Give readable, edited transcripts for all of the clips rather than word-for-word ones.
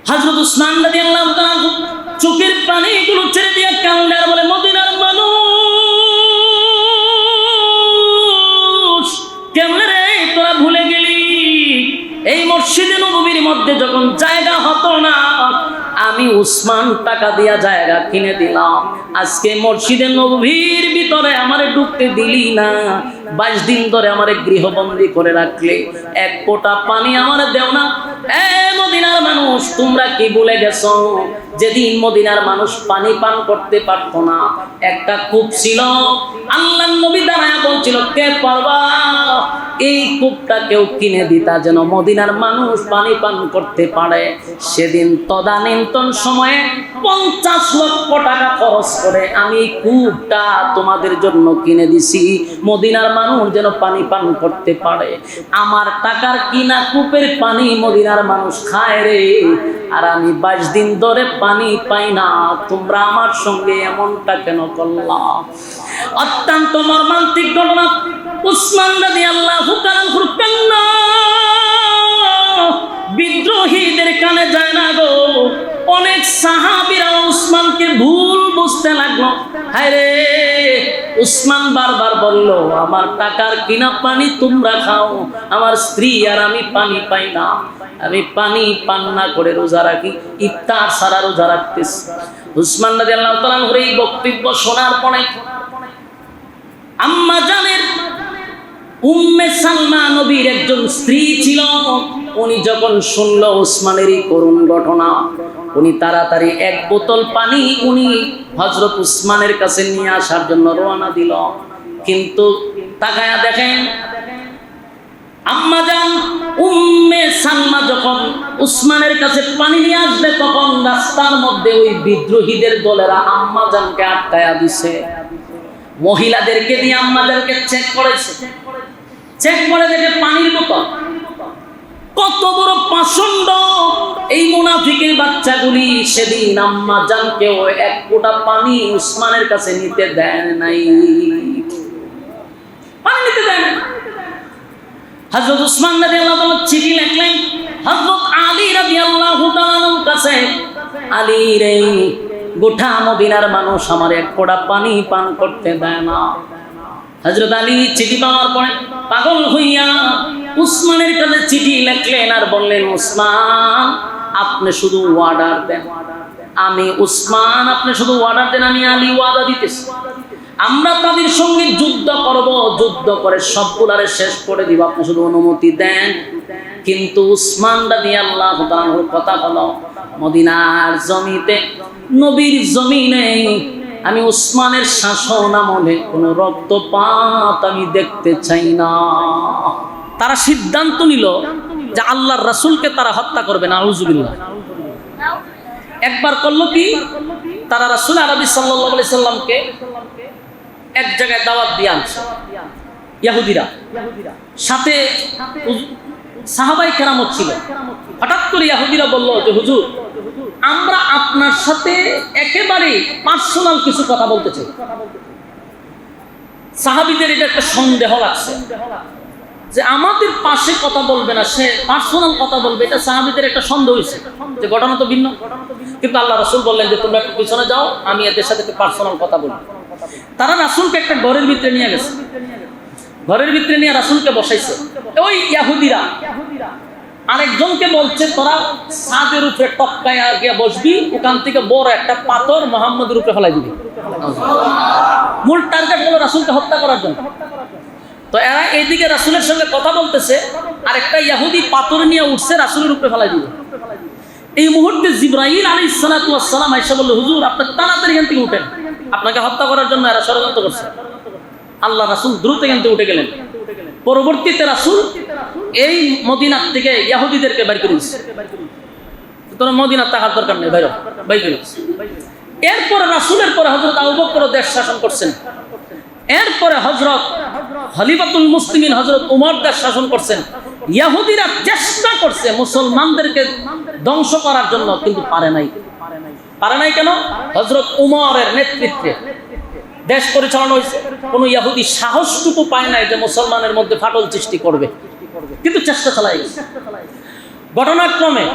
হযরত উসমান রাদিয়াল্লাহু তাআলা চোখের পানিগুলো ছেড়ে দিয়ে কান্দে আর বলে, মদিনার মানুষ কেমনে রে তোরা ভুলে গেলি? এই মসজিদে নববীর মধ্যে যখন জায়গা হতো না, আমি উসমান টাকা দিয়া জায়গা কিনে দিলাম। আজকে মসজিদে নববীর ভিতরে আমারে ঢুকতে দিলি না, 22 দিন ধরে আমারে গৃহবন্দী করে রাখলে, এক ফোঁটা পানি আমারে দেও না। এ মদিনার মানুষ, তোমরা কি ভুলে গেছো যেদিন মদিনার মানুষ পানি পান করতে পারত না? একটা কূপ ছিল, আল্লাহর নবী দাঁড়ায় বলছিল, কে পারবা এই কূপটা কেউ কিনে দিতা যেন মদিনার মানুষ পানি পান করতে পারে? সেদিন তদানীন্তন সময়ে 50 লক্ষ টাকা খরচ করে আমি এই কূপটা তোমাদের জন্য কিনে দিছি, মদিনার মানুষ যেন পানি পান করতে পারে। আমার টাকার কিনা কূপের পানি মদিনার মানুষ খায় রে, আর আমি 22 দিন ধরে পানি পাই না। তোমরা আমার সঙ্গে এমনটা কেন করলা? অত্যন্ত মর্মান্তিক ঘটনা। উসমান রাদিয়াল্লাহু তাআলার কান্না বিদ্রোহীদের কানে যায় না গো। অনেক সাহাবীরা উসমানকে ভুল বুঝতে লাগলো। হায় রে, উসমান বারবার বলল, আমার টাকার কিনা পানি তোমরা খাও, আমার স্ত্রী আর আমি পানি পাই না। আমি পানি পান না করে রোজা রাখি, ইফতার সারা রোজা রাখতেছি। উসমান রাদিয়াল্লাহু তাআলার এই বক্তব্য শোনার পরে আম্মা জানের উম্মে সালমা নবীর একজন স্ত্রী ছিল, উনি যখন শুনল উসমানের এই করুণ ঘটনা, উনি তাড়াতাড়ি এক বোতল পানি উনি হযরত উসমানের কাছে নিয়ে আসার জন্য রওনা দিল। কিন্তু তাকায়া দেখেন, আম্মা জান উম্মে সালমা যখন উসমানের কাছে পানি নিয়ে আসবে, তখন রাস্তার মধ্যে ওই বিদ্রোহীদের দলেরা আম্মা জানকে আটকায়া দিছে। মহিলাদেরকে দিয়ে আম্মা জানকে চেক করেছে। চেক করে দেখে পানির বোতল। কত বড় পাষণ্ড এই মুনাফিকের বাচ্চাগুলি! সেদিন আম্মা জানকেও এক ফোঁটা পানি উসমানের কাছে নিতে দেয় নাই, পানি নিতে দেয় না। হযরত উসমান রাদিয়াল্লাহু তাআলা চিঠি লিখলেন হযরত আলী রাদিয়াল্লাহু তাআলার কাছে, আলী রে, গোটা মদিনার মানুষ আমার এক ফোঁটা পানি পান করতে দেয় না। হযরত আলী চিঠি পাওয়ার পরে পাগল হইয়া উসমানের কাছে চিঠি লিখলেন আর বললেন, উসমান আপনি শুধু অর্ডার দেন। আমি উসমান, আপনি শুধু অর্ডার দেন, আমি আলী ওয়াদা দিতেছি, আমরা তাদের সঙ্গে যুদ্ধ করব, যুদ্ধ করে সবগুলারে শেষ করে দিব, আপনি শুধু অনুমতি দেন। কিন্তু উসমান রাদিয়াল্লাহু তাআলার কথা হলো, মদিনার জমিতে, নবীর জমিনে আমি উসমানের শাসন আমলে কোনো রক্তপাত আমি দেখতে চাই না। তারা সিদ্ধান্ত নিল যে আল্লাহর রাসূলকে তারা হত্যা করবে না। আউযুবিল্লাহ। একবার করলো কি, তারা রাসূল আরবি সাল্লাল্লাহু আলাইহি সাল্লামকে এক জায়গায় দাওয়াত দিয়ে আনছে ইহুদিরা, সাথে সাহাবায়ে কেরাম ছিল। হঠাৎ করে ইহুদিরা বলল যে হুজুর, আমরা আপনার সাথে একেবারে পার্সোনাল কিছু কথা বলতে চাই। সাহাবীদের এটা একটা সন্দেহ লাগছে যে আমাদের পাশে কথা বলবে না, সে পার্সোনাল কথা বলবে, এটা সাহাবীদের একটা সন্দেহ হয়েছে যে ঘটনা তো ভিন্ন। কিন্তু আল্লাহ রাসূল বললেন যে তোমরা একটু পিছনে যাও, আমি এদের সাথে একটু পার্সোনাল কথা বলবো। তারা রাসূলকে একটা ঘরের ভিতরে নিয়ে গেছে, ঘরের ভিতরে নিয়ে রাসূলকে বসাইছে। ওই ইহুদিরা আরেকজনকে বলছে, তোরা ছাদের উপরে টপকায়া গিয়ে বসবি, ওখান থেকে বড় একটা পাথর মুহাম্মদের উপরে ফেলাই দিবি। মূল টার্গেট হলো রাসূলকে হত্যা করার জন্য। তো এরা এইদিকে রাসূলের সঙ্গে কথা বলতেছে, আর একটা ইহুদি পাথর নিয়ে উঠছে, রাসূলের উপরে ফেলাই দিবে। এই মুহূর্তে জিবরাইল আলাইহিস সালাতু ওয়াস সালাম আয়েশা বলল, হুজুর আপনি তাড়াতাড়ি এখান থেকে উঠেন, আপনাকে হত্যা করার জন্য এরা ষড়যন্ত্র করছে। আল্লাহ রাসূল দ্রুত এখান থেকে উঠে গেলেন। পরবর্তীতে রাসূল এই মদিনা থেকে ইহুদিদেরকে বের করে দিয়েছে, তোরা মদিনা থাকার দরকার নেই, বাইরে বাইরে করে দিয়েছে। এরপরে রাসূলের পরে হযরত আবু বকর দেশ শাসন করছেন। এরপরে হযরত খলিফাতুল মুসলিমিন হযরত ওমর দেশ শাসন করছেন। ইহুদিরা চেষ্টা করছে মুসলমানদেরকে ধ্বংস করার জন্য, কিন্তু পারে নাই। পারে নাই কেন? হযরত ওমরের নেতৃত্বে দেশ পরিচালনা হয়েছে। কোনো ইহুদি সাহসটুকু পায় নাই যে মুসলমানের মধ্যে ফাটল সৃষ্টি করবে, কিন্তু চেষ্টা চালাই গেছে। ঘটনাক্রমে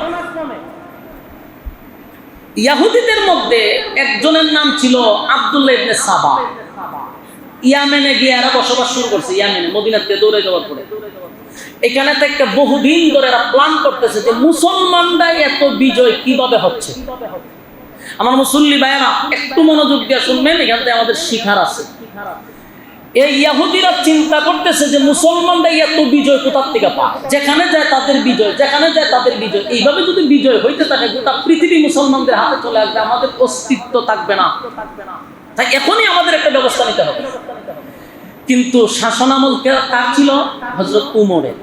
ইয়াহুদীদের মধ্যে একজনের নাম ছিল আব্দুল্লাহ ইবনে সাবা। ইয়ামেনে গিয়ে এরা বসবাস শুরু করছে, ইয়ামেনে, মদিনাতে দৌড়ে যাওয়ার পরে। এখানে থেকে বহুদিন ধরে এরা প্ল্যান করতেছে যে মুসলমানরা এত বিজয় কিভাবে হচ্ছে। আমার মুসল্লি ভাইয়েরা একটু মনোযোগ দিয়ে শুনবেন, এখান থেকে আমাদের শিখার আছে। এই ইহুদিরা চিন্তা করতেছে যে মুসলমানরা এত বিজয় কোথার থেকে পায়, যেখানে যায় তাদের বিজয়, যেখানে যায় তাদের বিজয়। এইভাবে যদি বিজয় হইতে থাকে গোটা পৃথিবী মুসলমানদের হাতে চলে আসবে, আমাদের অস্তিত্ব থাকবে না। তাই এখনই আমাদের একটা ব্যবস্থা নিতে হবে। কিন্তু শাসনামল কার ছিল? হযরত উমরের।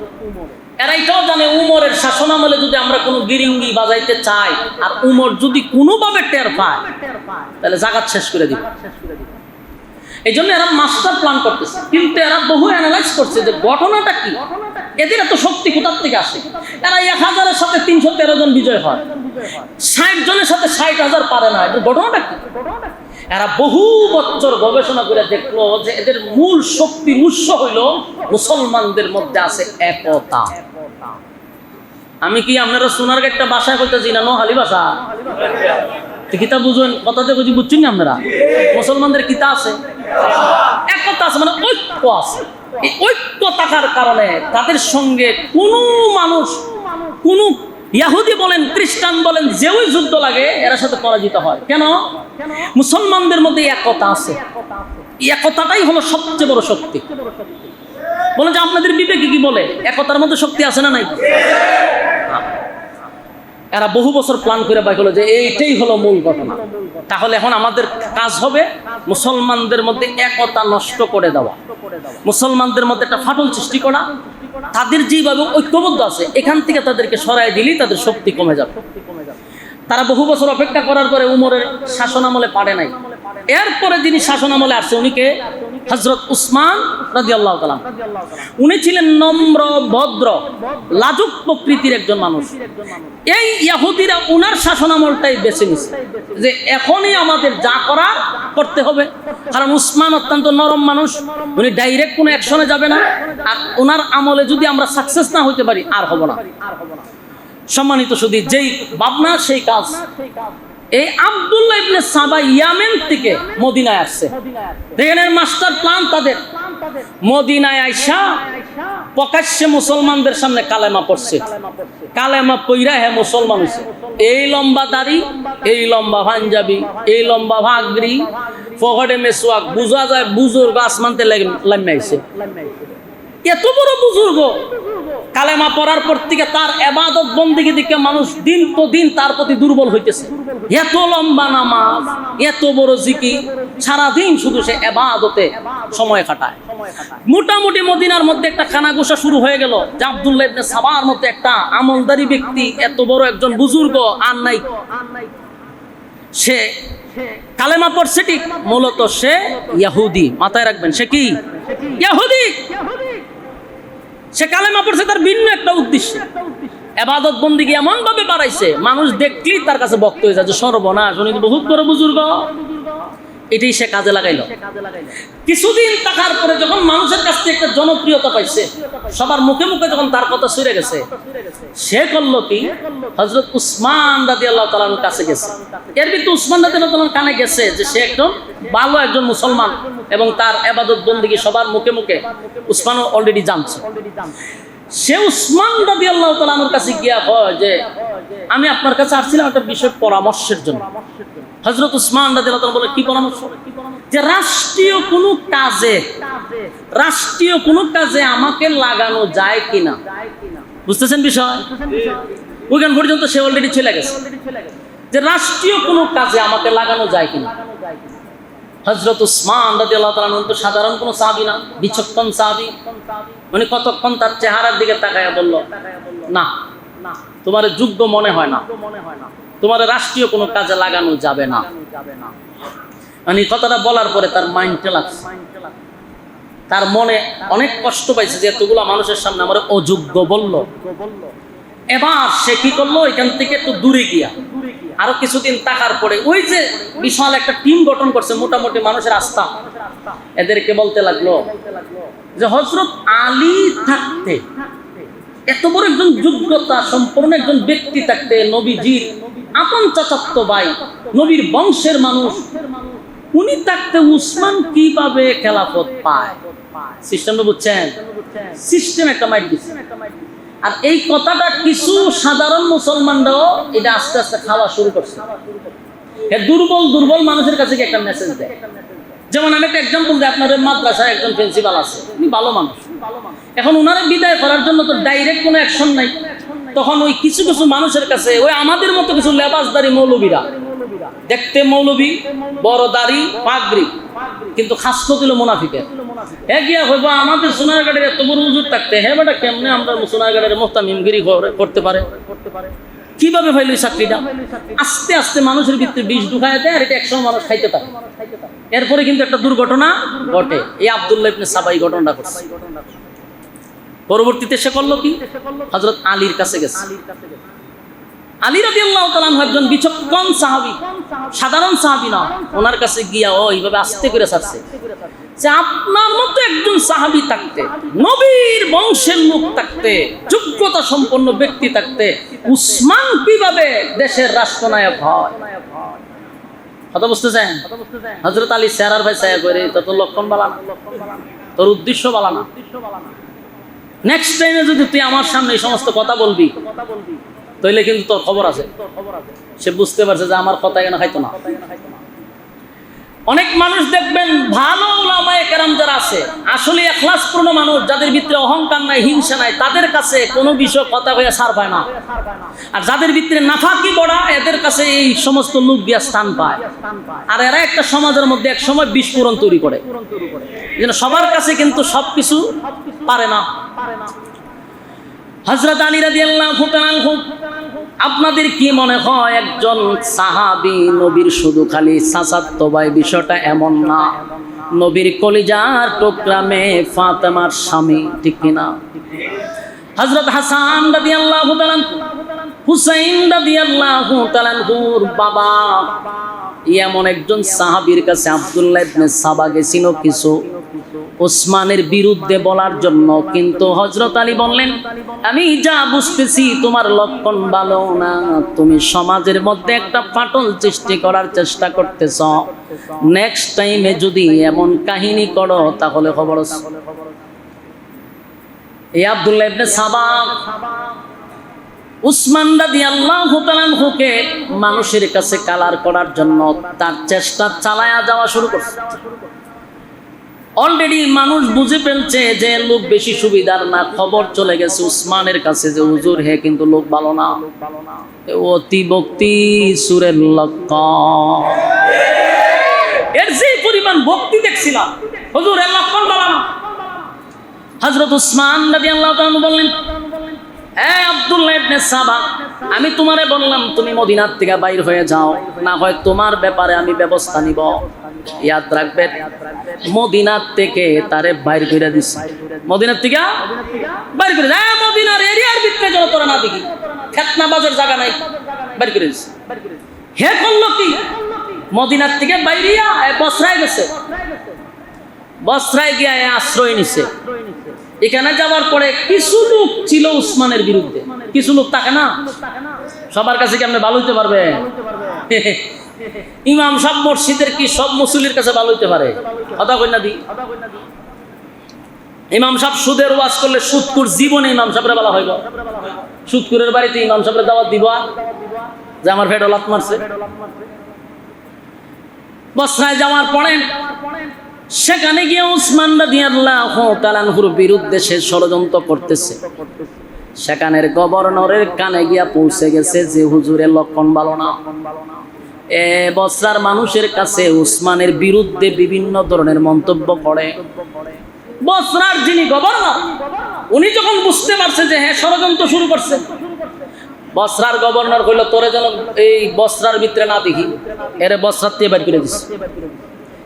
এরা এটাও জানে উমরের শাসনামলে যদি আমরা কোনো গিরিঙ্গি বাজাইতে চাই আর উমর যদি কোনোভাবে টের পায় তাহলে জাগাত শেষ করে দিবে। এই জন্য এরা মাস্টার প্ল্যান করতেছে, কিন্তু এরা বহু অ্যানালাইজ করছে যে ঘটনাটা কি, এদের এত শক্তি কোথার থেকে আসে। এরা 1000-এর সাথে 313 জন বিজয় হয়, 60 জনের সাথে 60,000 পারে না। এদের ঘটনাটা কি? এরা বহু বছর গবেষণা করে দেখলো যে এদের মূল শক্তির উৎস হইল মুসলমানদের মধ্যে আছে একতা। আমি কি আপনারা সোনার একটা ভাষায় বলতেছি না, নোহালি ভাষা কিতা বুঝুন, কথাতে বুঝি বুঝছেন না আপনারা? মুসলমানদের কিতা আছে, একতা আছে, মানে ঐক্য আছে। এই ঐক্য থাকার কারণে তাদের সঙ্গে কোনো মানুষ, কোনো ইহুদি বলেন, খ্রিস্টান বলেন, যেই যুদ্ধ লাগে এর সাথে পরাজিত হয়। কেন? মুসলমানদের মধ্যে একতা আছে। একতাটাই হলো সবচেয়ে বড় শক্তি। বলেন যে আপনাদের বিবেকে কি বলে, একতার মধ্যে শক্তি আছে না নাই? এরা বহু বছর প্ল্যান করে বাইক হলো যে এইটাই হলো মূল ঘটনা। তাহলে এখন আমাদের কাজ হবে মুসলমানদের মধ্যে একতা নষ্ট করে দেওয়া, মুসলমানদের মধ্যে একটা ফাটল সৃষ্টি করা। তাদের যেভাবে ঐক্যবদ্ধ আছে এখান থেকে তাদেরকে সরাই দিলেই তাদের শক্তি কমে যাবে। তারা বহু বছর অপেক্ষা করার পরে উমরের শাসনামলে পারে নাই। এরপরে যিনি শাসনামলে আসছে উনি কে? হযরত উসমান রাদিয়াল্লাহু তাআলা। উনি ছিলেন নম্র, ভদ্র, লাজুক প্রকৃতির একজন মানুষ। এই ইহুদিরা উনার শাসনামলটাই বেছে নিছে যে এখনই আমাদের যা করার করতে হবে। কারণ উসমান অত্যন্ত নরম মানুষ, উনি ডাইরেক্ট কোনো অ্যাকশনে যাবে না। আর ওনার আমলে যদি আমরা সাকসেস না হইতে পারি আর হব না। সম্মানিত শুধু যেই ভাবনা সেই কাজ। এই আব্দুল্লাহ ইবনে সাবা ইয়ামেন থেকে মদিনায় আসছে। দেখেন মাস্টার প্ল্যান তাদের। মদিনায় আইসা প্রকাশ্যে মুসলমানদের সামনে কালেমা পড়ছে। কালেমা পইরা হ্যাঁ মুসলমান হইছে। এই লম্বা দাড়ি, এই লম্বা পাঞ্জাবি, এই লম্বা ভাগরি, পকেটে মেসওয়াক, বুঝা যায় বুজুর্গ আসমানতে লাইমাইছে। এত বড় বুজুর্গ কালেমা পড়ার পর থেকে তার ইবাদত বন্দেগী দিকে মানুষ দিন তো দিন তার প্রতি দুর্বল হইতেছে। এত লম্বা নামাজ, এত বড় জিকির, সারাদিন শুধু সে ইবাদতে সময় কাটায়। মোটামুটি মদিনার মধ্যে একটা কানাঘুষা শুরু হয়ে গেল যে আব্দুল্লাহ ইবনে সাবার মতো একটা আমলদারি ব্যক্তি, এত বড় একজন বুজুর্গ আর নাই। সে কালেমা পড়ছে ঠিক, মূলত সে ইহুদি। মাথায় রাখবেন, সে কি? ইহুদি। সে কালেমা পড়ছে তার ভিন্ন একটা উদ্দেশ্যে। ইবাদত বন্দেগী এমন ভাবে বাড়াইছে মানুষ দেখলেই তার কাছে বক্ত হয়ে যায় যে সর্বনাশ, উনি বহুত বড় বুজুর্গ। এটাই সে কাজে লাগাইলো। কিছুদিন থাকার পরে যখন মানুষের কাছ থেকে একটা জনপ্রিয়তা পাইছে, সবার মুখে মুখে যখন তার কথা ছড়িয়ে গেছে, সে করলো কি? হযরত উসমান রাদিয়াল্লাহু তাআলার কাছে গেছে। এর ভিতরে উসমান রাদিয়াল্লাহু তাআলার কানে গেছে যে সে একজন ভালো একজন মুসলমান এবং তার ইবাদত বন্দেগী সবার মুখে মুখে উসমানও অলরেডি জানছে। সে উসমান রাদিয়াল্লাহু তাআলার কাছে গিয়া কয় যে আমি আপনার কাছে আসছিলাম একটা বিষয় পরামর্শের জন্য। হযরত উসমান রাদিয়াল্লাহু তাআলা বলে কি পরামর্শ? যে রাষ্ট্রীয় কোনো কাজে আমাকে লাগানো যায় কিনা। বুঝতেছেন বিষয়? ওইখান পর্যন্ত সে অলরেডি চলে গেছে যে রাষ্ট্রীয় কোনো কাজে আমাকে লাগানো যায় কিনা। হযরত উসমান রাদিয়াল্লাহু তাআলা তো সাধারণ কোনো সাহাবী না, বিচক্ষণ সাহাবী। উনি কতক্ষণ তার চেহারার দিকে তাকায়া বলল, না, তোমার যোগ্য মনে হয় না, তোমার রাষ্ট্রীয় কোনো কাজে লাগানো যাবে না। মানে কথাটা বলার পরে তার মাইন্ডে লাগছে, তার মনে অনেক কষ্ট পাইছে যে এতগুলো মানুষের সামনে আমার অযোগ্য বলল। এবার সে কি করলো? এখান থেকে একটু দূরে গিয়া আরো কিছুদিন থাকার পরে ওই যে বিশাল একটা টিম গঠন করছে, মোটামুটি মানুষের আস্থা, এদেরকে বলতে লাগলো যে হযরত আলী থাকতে, এত বড় একজন যোগ্যতা সম্পন্ন একজন ব্যক্তি থাকতে, নবীজির আপন চাচাতো ভাই, নবীর বংশের মানুষ, উনি থাকতে উসমান কিভাবে খেলাফত পায়? সিস্টেমটা বুঝছেন? সিস্টেম একটা মাইট দিচ্ছে। আর এই কথাটা কিছু সাধারণ মুসলমানরাও এটা আস্তে আস্তে খাওয়া শুরু করছে। দুর্বল দুর্বল মানুষের কাছে কি একটা মেসেজ দেয়। যেমন আমি একটা এক্সাম্পল দিই, আপনার মাদ্রাসায় একজন প্রিন্সিপাল আছে, উনি ভালো মানুষ। এখন উনারে বিদায় করার জন্য তো ডাইরেক্ট কোনো অ্যাকশন নাই। তখন ওই কিছু কিছু মানুষের কাছে ওই আমাদের মতো কিছু লেবাসদারি মৌলবীরা, দেখতে মৌলবী, বড় দাড়ি পাগড়ি, কিন্তু খাসত দিল মুনাফিকের, হ্যাঁ গিয়া হইব আমাদের সোনারগাঁড়ের এত বড় হুজুর থাকতে, হ্যাঁ বেটা কেমনে আমরা সোনারগাঁড়ের মোহতামিমগিরি করতে পারে? কিভাবে ভাইল চাকরিটা? আস্তে আস্তে মানুষের ভিতরে বিষ ঢুকায় দেয়, আর এটা একসময় মানুষ খাইতে পারে। এরপরে কিন্তু একটা দুর্ঘটনা ঘটে। এই আব্দুল্লাহ ইবনে সাবাই ঘটনাটা করছে। পরবর্তীতে সে করলো কি? হযরত আলীর কাছে গেছে। আলী রাদিয়াল্লাহু তাআলা আনহু একজন বিচক্ষণ সাহাবী, সাধারণ সাহাবী না। ওনার কাছে গিয়া এইভাবে আস্তে করে ছাড়ছে যে আপনার মতো একজন সাহাবী থাকতে, নবীর বংশের লোক থাকতে, যোগ্যতা সম্পন্ন ব্যক্তি থাকতে উসমান কিভাবে দেশের রাষ্ট্রনায়ক হয়? কথা বুঝতেছেন? হযরত আলী চেহারার ভাই ছায়া করে, তত লক্ষণ বালা না, তোর উদ্দেশ্য বালা না। নেক্সট টাইমে যদি তুই আমার সামনে এই সমস্ত কথা বলবি তাহলে কিন্তু তোর খবর আছে। সে বুঝতে পারছে যে আমার কথা এখানে খাইতো না। অনেক মানুষ দেখবেন ভালো উলামায়ে কেরাম যারা আছে, আসলে ইখলাসপূর্ণ মানুষ, যাদের ভিতরে অহংকার নাই, হিংসা নাই, তাদের কাছে কোনো বিষয় কথা হয়ে ছাড় পায় না। আর যাদের ভিতরে নাফাকি বড়া, এদের কাছে এই সমস্ত লোক গিয়া স্থান পায়। আর এরা একটা সমাজের মধ্যে এক সময় বিস্ফোরণ তৈরি করে। যেন সবার কাছে কিন্তু সবকিছু পারে না। হযরত আলী রাদিয়াল্লাহু তাআলা আনহু, আপনাদের কি মনে হয় একজন সাহাবী নবীর শুধু খালি চাচাতো ভাই? বিষয়টা এমন না। নবীর কলিজার টুকরা মেয়ে ফাতেমার স্বামী, ঠিক কিনা? হযরত হাসান রাদিয়াল্লাহু তাআলা, হুসাইন রাদিয়াল্লাহু তাআলা আনহুর বাবা এমন একজন সাহাবীর কাছে আব্দুল্লাহ ইবনে সাবা গেছিল কিছু ওসমানের বিরুদ্ধে বলার জন্য। কিন্তু হযরত আলী বললেন, আমি যা বুঝতেছি তোমার লক্ষণ ভালো না, তুমি সমাজের মধ্যে একটা ফাটল সৃষ্টি করার চেষ্টা করতেছ। নেক্সট টাইমে যদি এমন কাহিনী করো তাহলে খবর আছে। এই আব্দুল্লাহ ইবনে সাবা উসমান রাদিয়াল্লাহু তাআলা আনহুকে মানুষের কাছে কালার করার জন্য তার চেষ্টা চালায়া যাওয়া শুরু করছে। অলরেডি মানুষ বুঝে ফেলছে যে লোক বেশি সুবিধার না। খবর চলে গেছে উসমানের কাছে যে হুজুর হে কিন্তু লোক ভালো না, অতি ভক্তি সুরের লক্ষণ। এর যে পরিমাণ ভক্তি দেখছিলাম, হুজুর এর লক্ষণ ভালো না। হযরত উসমান রাদিয়াল্লাহু তাআলা বললেন, আব্দুল্লাহ ইবনে সাবা, আমি তোমারে বললাম তুমি মদিনার থেকে বাইর হয়ে যাও, না হয় তোমার ব্যাপারে আমি ব্যবস্থা নিব। ইয়াদ রাখবেন, মদিনার থেকে তারে বাইর করে দিছে। মদিনার থেকে বাইর করে, মদিনার এরিয়ার ভিতরে যেন তোরা না দেখি, খেতনা বাজার জায়গা নাই, বাইর করে দিছে। হে করলো কি? মদিনার থেকে বাইরিয়া বসরায় গেছে। বসরায় গিয়ে আশ্রয় নিছে। এখানে যাওয়ার পরে কিছু লোক ছিল উসমানের বিরুদ্ধে। কিছু লোক থাকে না, সবার কাছে কি আপনি ভালো হইতে পারবে? ইমাম সাহেব মসজিদের কি সব মুসল্লির কাছে ভালো হইতে পারে? কথা কই না দি। ইমাম সাহেব সুদের ওয়াজ করলে সুদকুর জীবনে ইমাম সাহেবরে বলা হইব। সুদকুরের বাড়িতে ইমাম সাহেবরে দাওয়াত দিব যে আমার ভেড় লাত মারছে। বসরায় যাওয়ার পরে সেখানে গিয়ে উসমান রাদিয়াল্লাহু তাআলা আনহুর বিরুদ্ধে সে ষড়যন্ত্র করতেছে। সেখানের গভর্নরের কানে গিয়া পৌঁছে গেছে যে হুজুরের লক্ষণ ভালো না। বসরার মানুষের কাছে উসমানের বিরুদ্ধে বিভিন্ন ধরনের মন্তব্য করে। বসরার যিনি গভর্নর, উনি যখন বুঝতে পারছে যে হ্যাঁ ষড়যন্ত্র শুরু করছে, বসরার গভর্নর কইল তোরে যেন এই বসরার ভিতরে না দেখি, এর বসরার থেকে বাইর করে দিচ্ছে।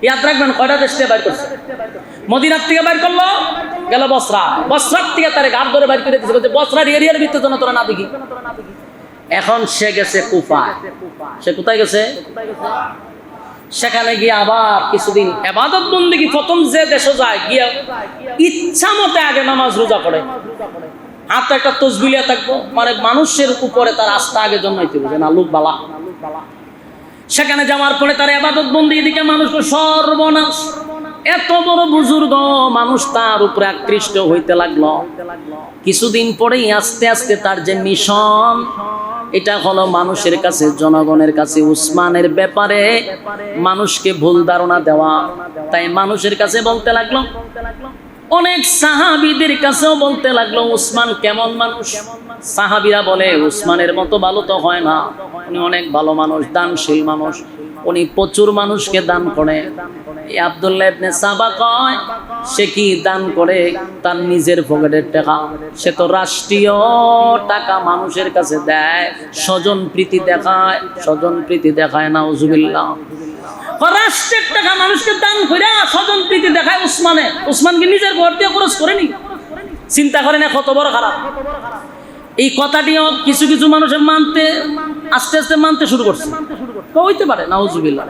ইয়াদ রাখবেন, কয়টা দেশ থেকে বাইর করছে? মদিনার থেকে বাইর করলো, গেল বসরা, বসরার থেকে তারে গাড় ধরে বাইর করে দিচ্ছে, বসরার এরিয়ার ভিতরে যেন তোরা না দেখি। এখন সে গেছে কুফা। সে কোথায় গেছে? সেখানে গিয়ে আবার কিছুদিন ইবাদত বন্দেগী, প্রথম যে দেশে যায় গিয়া ইচ্ছা মতে আগে নামাজ রোজা করে, হাতে একটা তসবিলিয়া থাকবো, মানে মানুষের উপরে তার আস্থা আগে জন্মাইতে হবে না লোক বালা। সেখানে যাওয়ার পরে তার ইবাদত বন্দি, এদিকে মানুষ সর্বনাশ। এত বড় বুজুর্গ মানুষ তার উপরে আকৃষ্ট হইতে লাগলো। কিছুদিন পরেই আস্তে আস্তে তার যে মিশন, এটা হলো মানুষের কাছে, জনগণের কাছে উসমানের ব্যাপারে মানুষকে ভুল ধারণা দেওয়া। তাই মানুষের কাছে বলতে লাগলো, অনেক সাহাবীদের কাছেও বলতে লাগলো উসমান কেমন মানুষ। সাহাবীরা বলে উসমানের মতো ভালো তো হয় না, উনি অনেক ভালো মানুষ, দানশীল মানুষ, উনি প্রচুর মানুষকে দান করে। আব্দুল্লাহ ইবনে সাবা কয়, সে কি দান করে? তার নিজের পকেটের টাকা। সে তো রাষ্ট্রীয় টাকা মানুষের কাছে দেয়, স্বজন প্রীতি দেখায়। স্বজন প্রীতি দেখায় নাউজুবিল্লাহ। রাষ্ট্রের টাকা মানুষকে দান করে স্বজন প্রীতি দেখায় উসমানে। উসমান কি নিজের ঘর দিয়ে খরচ করেনি? চিন্তা করেন কত বড় খারাপ। এই কথাটিও কিছু কিছু মানুষের মানতে, আস্তে আস্তে মানতে শুরু করছে। হইতে পারে নাউজুবিল্লাহ,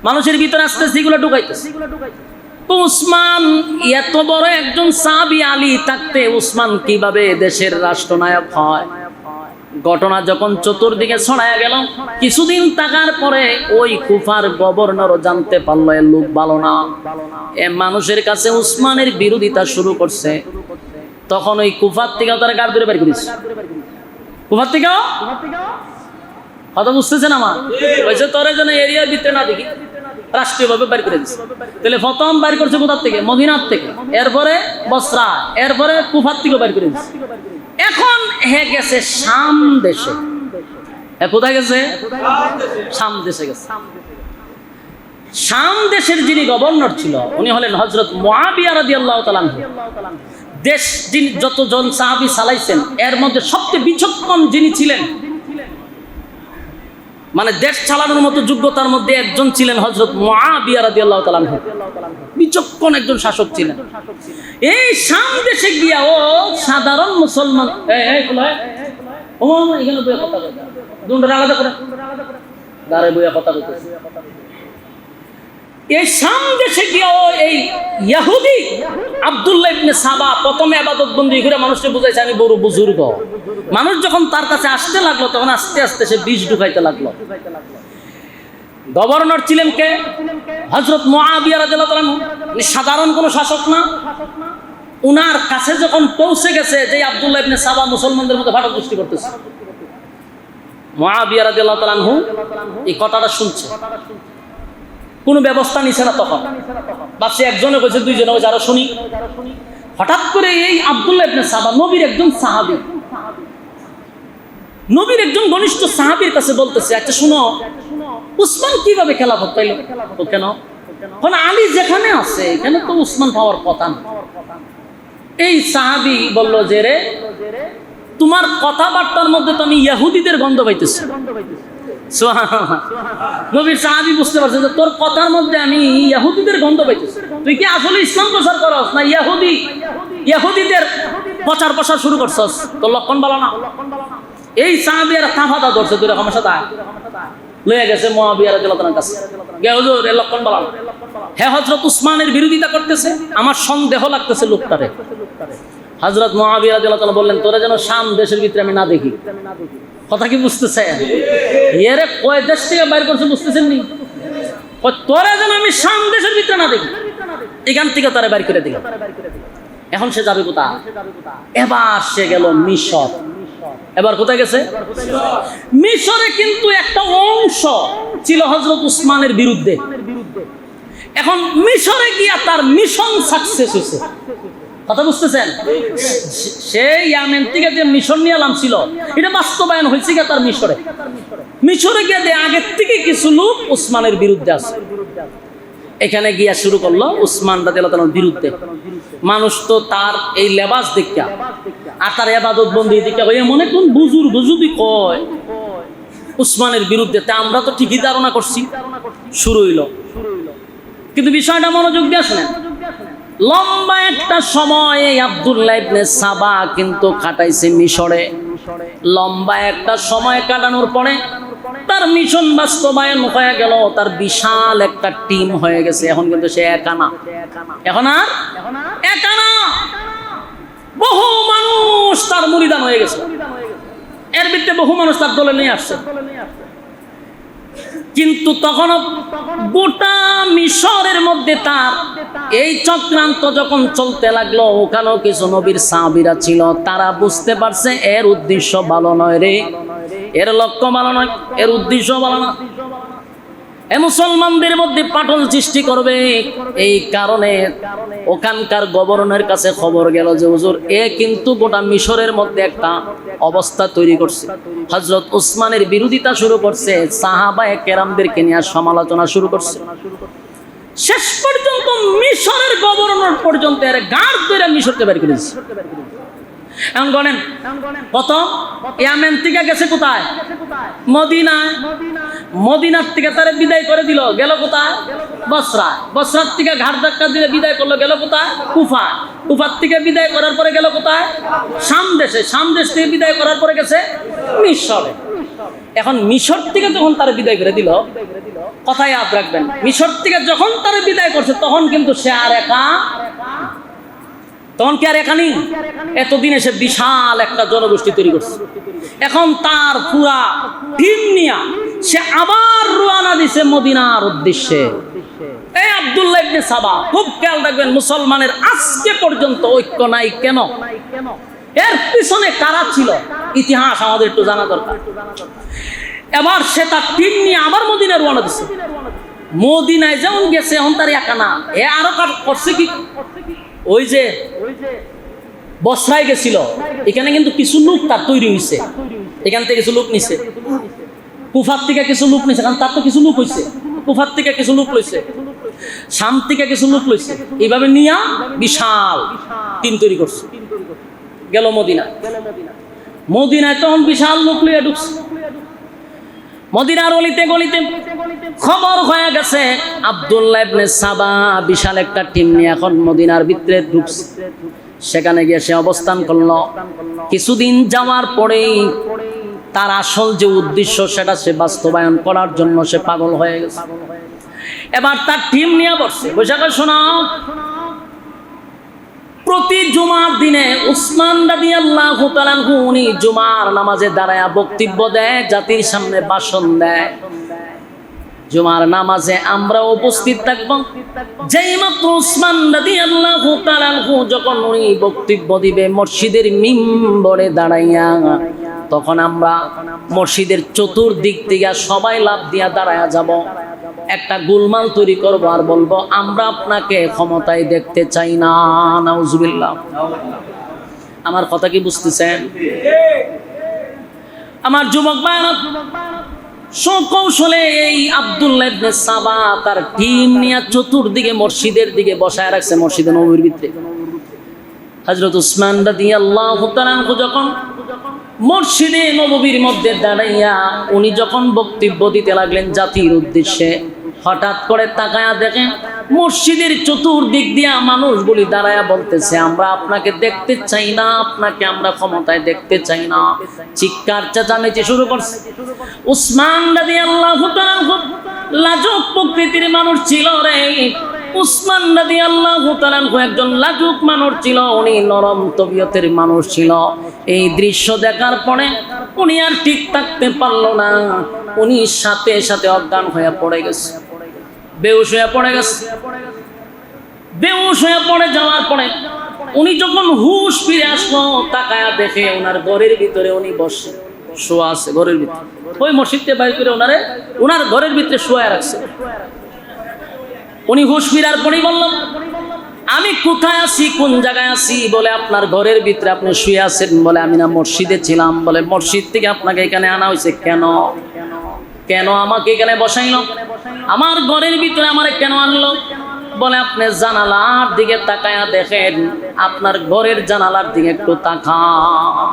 মানুষের ভিতরে আস্তে আস্তে এগুলো ঢুকাইতেছে। উসমান এত বড় একজন সাহাবী, আলী থাকতে উসমান কিভাবে দেশের রাষ্ট্রনায়ক হয়? ঘটনা যখন চতুর্দিকে ছড়ায়া গেল, কিছুদিন থাকার পরে ওই কুফার গভর্নরও জানতে পারলো এ লোক ভালো না। এ মানুষের কাছে উসমানের বিরোধিতা শুরু করছে। তখন ওই কুফার থেকে তারা গাড় ধরে বের করেছে। কুফার থেকে কথা বুঝতেছেন আমার? বলছে তোরা যেন এরিয়ার ভিতরে না দেখি, রাষ্ট্রীয়ভাবে বের করে দিচ্ছে। তাহলে প্রথম বের করছে কোথার থেকে? মদিনার থেকে, এরপরে বসরা, এরপরে কুফার থেকে বের করে দিচ্ছে। এখন হে গেছে শাম দেশে। কোথায় গেছে? শাম দেশে গেছে। শাম দেশের যিনি গভর্নর ছিল উনি হলেন হযরত মুআবিয়া রাদিয়াল্লাহু তাআলা আনহু। দেশ যিনি যতজন সাহাবী চালাইছেন এর মধ্যে সবচেয়ে বিচক্ষণ যিনি ছিলেন, মানে দেশ চালানোর মতো যোগ্যতার মধ্যে একজন ছিলেন হযরত মুআবিয়া রাদিয়াল্লাহু তাআলা আনহু। বিচক্ষণ একজন শাসক ছিলেন। এই শাম দেশে গিয়া ও সাধারণ মুসলমান, ও এখানে বইয়া কথা বলে, দুটো আলাদা করে দাঁড়ায় বইয়া কথা বলতেছে। এই শাম দেশে গিয়া ও এই ইহুদি আব্দুল্লাহ ইবনে সাবা প্রথমে ইবাদত বন্দি করে মানুষকে বুঝাইছে আমি বড় বুজুর্গ। মানুষ যখন তার কাছে আসতে লাগলো তখন আস্তে আস্তে সে বিষ ঢুকাইতে লাগলো। গভর্নর ছিলেন কে? হযরত মুআবিয়া রাদিয়াল্লাহু তাআলা। উনি সাধারণ কোনো শাসক না। উনার কাছে যখন পৌঁছে গেছে যে আব্দুল্লাহ ইবনে সাবা মুসলমানদের মধ্যে ফাটল সৃষ্টি করতেছে, মুআবিয়া রাদিয়াল্লাহু তাআলা এই কথাটা শুনছে, কোনো ব্যবস্থা নিছে না। তখন ভাবছে একজনে কইছে, দুইজনে কইছে, আরো শুনি। হঠাৎ করে এই আব্দুল্লাহ ইবনে সাবা নবীর একজন সাহাবী, নবীর একজন ঘনিষ্ঠ সাহাবীর কাছে বলতেছে, আচ্ছা শুনো, উসমান কিভাবে খেলাফত পাইল? তো কেন? কারণ আলী যেখানে আছে এখানে তো উসমান পাওয়ার কথা না। এই সাহাবী বলল যে রে, তোমার কথাবার্তার মধ্যে তো আমি ইহুদিদের গন্ধ পাইতেছি। নবীর সাহাবী বুঝতে পারছেন যে তোর কথার মধ্যে আমি ইহুদিদের গন্ধ পাইতেছি। তুই কি আসলে ইসলাম প্রচার করস না ইহুদিদের প্রচার প্রসার শুরু করছস? তোর লক্ষণ ভালো না। এই সাহাবী আর তাফাদা ধরছে দুই রকমের সাথে লয়ে গেছে মুআবিয়া রাদিয়াল্লাহু তাআলার কাছে। গে হুজুর, এর লক্ষণ ভালো না। হে হযরত উসমানের বিরোধিতা করতেছে, আমার সন্দেহ লাগতেছে লোকটারে। হযরত মুআবিয়া রাদিয়াল্লাহু তাআলা বললেন, তোরা যেন শাম দেশের ভিতরে আমি না দেখি। কথা কি বুঝতেছেন? এর কয় দেশ থেকে বাইর করছে বুঝতেছেন নি? তোরা যেন আমি শাম দেশের ভিতরে না দেখি, এখান থেকে তারা বাইর করে দিল। এখন সে যাবে কোথায়? এবার সে গেল মিশর। এবার কোথায় গেছে? মিশরে কিন্তু একটা অংশ ছিল হযরত উসমানের বিরুদ্ধে। এখন মিশরে গিয়া তার মিশন সাকসেস হয়েছে। কথা বুঝতেছেন? সে ইয়ামেন থেকে যে মিশন নিয়ে এলাম ছিল, এটা বাস্তবায়ন হয়েছে গিয়া তার মিশরে। মিশরে গিয়ে আগের থেকে কিছু লোক উসমানের বিরুদ্ধে আছে। এখানে গিয়া শুরু করলো উসমান রাদিয়াল্লাহু তাআলার বিরুদ্ধে। মানুষ তো তার এই লেবাস দেখা আর তার ইবাদত বন্দি দেখা হয়ে মনে কোন বুজুর্গ যদি কয় উসমানের বিরুদ্ধে, তা আমরা তো ঠিকই ধারণা করছি। শুরু হইল, কিন্তু বিষয়টা মনোযোগ দিয়ে শুনেন। লম্বা একটা সময় আব্দুল্লাহ ইবনে সাবা কিন্তু কাটাইছে মিশরে। লম্বা একটা সময় কাটানোর পরে তার মিশন বাস্তবায়ন হয়ে গেল। তার বিশাল একটা টিম হয়ে গেছে। এখন কিন্তু সে একা না। এখন আর একা না। বহু মানুষ তার মুরিদান হয়ে গেছে, এর ভিতরে বহু মানুষ তার দলে নিয়ে আসছে। কিন্তু তখন গোটা মিশরের মধ্যে তার এই চক্রান্ত যখন চলতে লাগলো, ওখানেও কিছু নবীর সাহাবীরা ছিল, তারা বুঝতে পারছে এর উদ্দেশ্য ভালো নয় রে, এর লক্ষ্য ভালো নয়, এর উদ্দেশ্য ভালো না, এ মুসলমানদের মধ্যে পাটল সৃষ্টি করবে। এই কারণে ওখানকার গভর্নরের কাছে খবর গেল যে হুজুর, এ কিন্তু গোটা মিশরের মধ্যে একটা অবস্থা তৈরি করছে। হযরত উসমানের বিরোধিতা শুরু করছে, সাহাবায়ে কেরামদেরকে নিয়ে সমালোচনা শুরু করছে। শেষ পর্যন্ত মিশরের গভর্নর পর্যন্ত এর গাড় ধরে মিশরকে বের করে দিয়েছে। এখন বলেন, প্রথম ইয়ামেন থেকে গেছে কোথায়? মদিনায়। মদিনার থেকে তারে বিদায় করে দিল, গেল কোথায়? বসরা। বসরার থেকে ঘাট ধাক্কা দিয়ে বিদায় করলো, গেল কোথায়? কুফা। কুফার থেকে বিদায় করার পরে গেল কোথায়? শাম দেশে। শাম দেশ থেকে বিদায় করার পরে গেছে মিশরে। এখন মিশর থেকে যখন তারে বিদায় করে দিল, কথায় ইয়াদ রাখবেন, মিশর থেকে যখন তারে বিদায় করছে তখন কিন্তু সে আর একা, তখন কি আর একা নেই? এতদিনে সে বিশাল একটা জনগোষ্ঠী তৈরি করছে। এখন তার পুরা টিম নিয়ে সে আবার রওনা দিছে মদিনার উদ্দেশ্যে। এই আব্দুল্লাহ ইবনে সাবা, খুব খেয়াল রাখবেন, মুসলমানের আজকে পর্যন্ত ঐক্য নাই কেন? এর পিছনে কারা ছিল ইতিহাস আমাদের একটু জানা দরকার। এবার সে তার টিম নিয়ে আবার মদিনায় রওনা দিছে। মদিনায় যেমন গেছে, এখন তার একা না, এ আরো করছে কি, ওই যে বসরায় গেছিল, এখানে কিন্তু কিছু লোক তার তৈরি হয়েছে, এখান থেকে কিছু লোক নিছে, কুফার থেকে কিছু লোক নিছে, কারণ তার তো কিছু লোক হয়েছে, কুফার থেকে কিছু লোক লইছে, শাম থেকে কিছু লোক লইছে, এইভাবে নিয়া বিশাল টিম তৈরি করছে। গেল মদিনায়। মদিনায় তখন বিশাল লোক লইয়া ঢুকছে। মদিনার অলিতে গলিতে খবর হয়ে গেছে আব্দুল্লাহ ইবনে সাবা বিশাল একটা টিম নিয়ে এখন মদিনার ভিতরে ঢুকছে। সেখানে গিয়ে সে অবস্থান করলো। কিছুদিন যাওয়ার পরেই তার আসল যে উদ্দেশ্য সেটা সে বাস্তবায়ন করার জন্য সে পাগল হয়ে গেছে। এবার তার টিম নিয়ে বসছে, বৈশাখে শোনাও, প্রতি জুমার দিনে উসমান রাদিয়াল্লাহু তাআলা আনহু উনি জুমার নামাজে দাঁড়ায়া বক্তব্য দেয়, জাতির সামনে ভাষণ দেয়। জুমার নামাজে আমরা উপস্থিত থাকব। যেই মাত্র উসমান রাদিয়াল্লাহু তাআলা আনহু যখন উনি বক্তব্য দিবে মসজিদের মিম্বরে দাঁড়াইয়া, তখন আমরা মসজিদের চতুর্দিক থেকে সবাই লাফ দিয়া দাঁড়ায়া যাব, একটা গোলমাল তৈরি করবো আর বলবো আমরা আপনাকে ক্ষমতায় দেখতে চাই না। নাউজুবিল্লাহ। আমার কথা কি বুঝতেছেন? আমার যুবক ভাইরা, সুকৌশলে এই আব্দুল্লাহ ইবনে সাবা তার টিম নিয়ে চতুর্দিকে মসজিদের দিকে বসায় রাখছে, মসজিদে নববীর ভিতরে। হযরত উসমান রাদিয়াল্লাহু তাআলা আনহু যখন মসজিদে নববীর মধ্যে দাঁড়াইয়া উনি যখন বক্তব্য দিতে লাগলেন জাতির উদ্দেশ্যে, হঠাৎ করে তাকায়া দেখেন মসজিদের চতুর্দিক দিয়া মানুষগুলি দাঁড়ায়া বলতেছে আমরা আপনাকে দেখতে চাই না, আপনাকে আমরা ক্ষমতায় দেখতে চাই না। চিৎকার চেঁচামেচি শুরু করছে। উসমান রাদিয়াল্লাহু তাআলা খুব লাজুক প্রকৃতির মানুষ ছিল রে। উসমান রাদিয়াল্লাহু তাআলা একজন লাজুক মানুষ ছিল, উনি নরম তবিয়তের মানুষ ছিল। এই দৃশ্য দেখার পরে উনি আর ঠিক থাকতে পারলো না, উনি সাথে সাথে অজ্ঞান হয়ে পড়ে গেছে, বেহুশ হয়ে পড়ে গেছে। বেহুশ হয়ে পড়ে যাওয়ার পরে উনি যখন হুশ ফিরে আসলো, তাকায়া দেখে ওনার ঘরের ভিতরে উনি বসে শোয়া আছে, ঘরের ভিতরে ওই মসজিদে বাইর করে ওনার ঘরের ভিতরে শোয়া রাখছে। উনি হুশ ফিরার পরেই বললাম আমি কোথায় আছি, কোন জায়গায় আছি? বলে আপনার ঘরের ভিতরে আপনি শুয়ে আছেন। বলে আমি না মসজিদে ছিলাম। বলে মসজিদ থেকে আপনাকে এখানে আনা হয়েছে কেন? কেন আমাকে এখানে বসাইলো? আমার ঘরের ভিতরে আমারে কেন আনলো? বলে আপনি জানালার দিকে তাকায়া দেখেন, আপনার ঘরের জানালার দিকে একটু তাকান।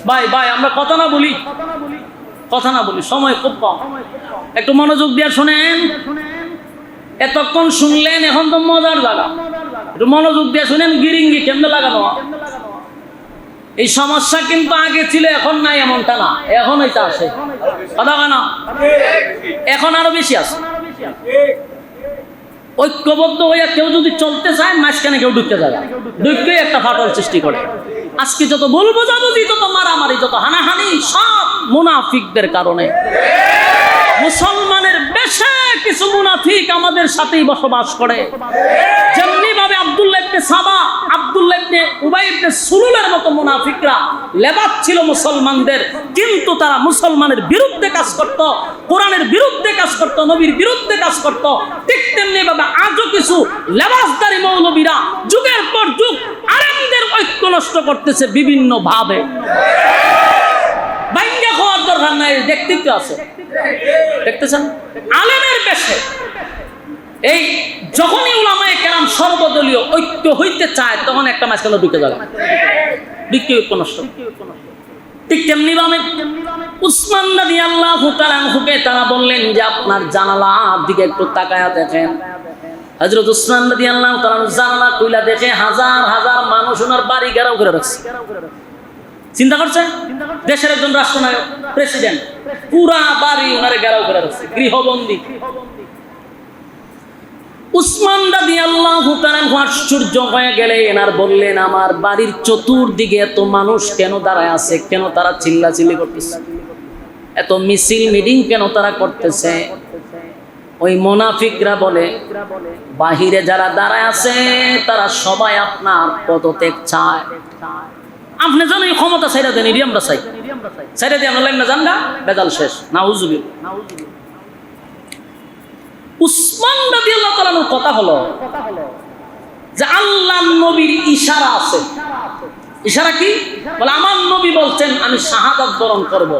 ভাই আমরা কথা না বলি, সময় খুব কম, একটু মনোযোগ দিয়ে শোনেন। এতক্ষণ শুনলেন, এখন তো মজার জায়গা, একটু মনোযোগ দিয়ে শুনেন। গিরিঙ্গি কেমনে লাগানো, এই সমস্যা কিন্তু আগে ছিল, এখন নাই এমনটা না, এখন এটা আসে কথা কেন, এখন আরো বেশি আছে। ঐক্যবদ্ধ হইয়া কেউ যদি চলতে চায় মাঝখানে কেউ ঢুকতে যাবে, ঢুকতে একটা ফাটল সৃষ্টি করে। আজকে যত বলবো যাবি, যত মারামারি, যত হানাহানি, সব মুনাফিকদের কারণে। মুসলমানের বেশে কিছু মুনাফিক আমাদের সাথেই বসবাস করে। যেমনি ভাবে আব্দুল্লাহ ইবনে সাবা, আব্দুল্লাহ ইবনে উবাই ইবনে সুলুলের মতো মুনাফিকরা লেবাস ছিল মুসলমানদের, কিন্তু তারা মুসলমানের বিরুদ্ধে কাজ করত, কোরআনের বিরুদ্ধে কাজ করত, নবীর বিরুদ্ধে কাজ করত। ঠিক তেমনি ভাবে আজও কিছু লেবাসদারী মৌলবীরা যুগের পর যুগ আলেমদের ঐক্য নষ্ট করতেছে বিভিন্ন ভাবে। বাইঙ্গা খাওয়ার দরকার নাই, দেখতেই তো আছে, দেখতেছেন আলেমের বেশে। এই যখনই উলামায়ে কেরাম সর্বদলীয় ঐক্য হইতে চায়, তখন একটা মাঝখানে ঢুকে যাবে, বিক্রি ঐক্য নষ্ট। ঠিক তেমনি ভাবে উসমান রাদিয়াল্লাহু তাআলা আনহুকে তারা বললেন যে আপনার জানালার দিকে একটু তাকায়া দেখেন। হযরত উসমান রাদিয়াল্লাহু তাআলা জানালা খুলে দেখে হাজার হাজার মানুষ ওনার বাড়ি ঘেরাও করে রাখছে। চিন্তা করছেন, দেশের একজন রাষ্ট্রনায়ক, প্রেসিডেন্ট, পুরা বাড়ি ওনারে ঘেরাও করে রাখছে, গৃহবন্দী। উসমান রাদিয়াল্লাহু তাআলা আশ্চর্য হয়ে গেলেন আর বললেন, আমার বাড়ির চতুর্দিকে এত মানুষ কেন দাঁড়ায় আছে, কেন তারা চিল্লাচিল্লি করতেছে, এত মিছিল মিটিং কেন তারা করতেছে? ওই মুনাফিকরা বলে, বাহিরে যারা দাঁড়ায় আছে তারা সবাই আপনার পদত্যাগ চায়। আপনি জানেন এই ক্ষমতা ছাইরা দেন, এটি আমরা চাই, ছাইরা দিয়ে আমরা লাইন না জান না, বেজাল শেষ। নাউজুবিল্লাহ। উসমান রাদিয়াল্লাহু তাআলার কথা হলো যে আল্লাহর নবীর ইশারা আছে। ইশারা কি? বলে আমার নবী বলছেন আমি শাহাদাত বরণ করব।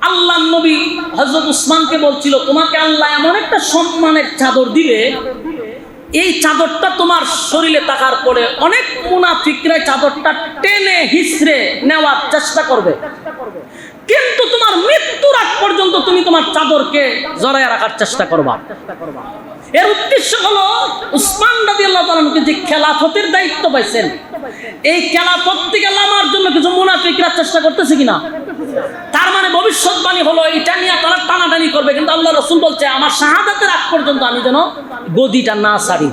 আল্লাহর নবী হযরত উসমানকে বলছিল, তোমাকে আল্লাহ এমন একটা সম্মানের চাদর দিবে, এই চাদরটা তোমার শরীরে থাকার পরে অনেক মুনাফিকরা চাদরটা টেনে হিসড়ে নেওয়ার চেষ্টা করবে, কিন্তু তোমার মৃত্যুর আগ পর্যন্ত তুমি তোমার চাদরকে জড়ায় রাখার চেষ্টা করবা। এর উদ্দেশ্য হলো উসমান রাদিয়াল্লাহু তাআলা যে খেলাফতের দায়িত্ব পাইছেন, এই খেলাফত থেকে নামার জন্য কিছু মুনাফিকরা চেষ্টা করতেছে কিনা। তার মানে ভবিষ্যৎবাণী হলো এটা নিয়ে তারা টানাটানি করবে, কিন্তু আল্লাহ রাসূল বলছে আমার শাহাদাতের আগ পর্যন্ত আমি যেন গদিটা না ছাড়ি।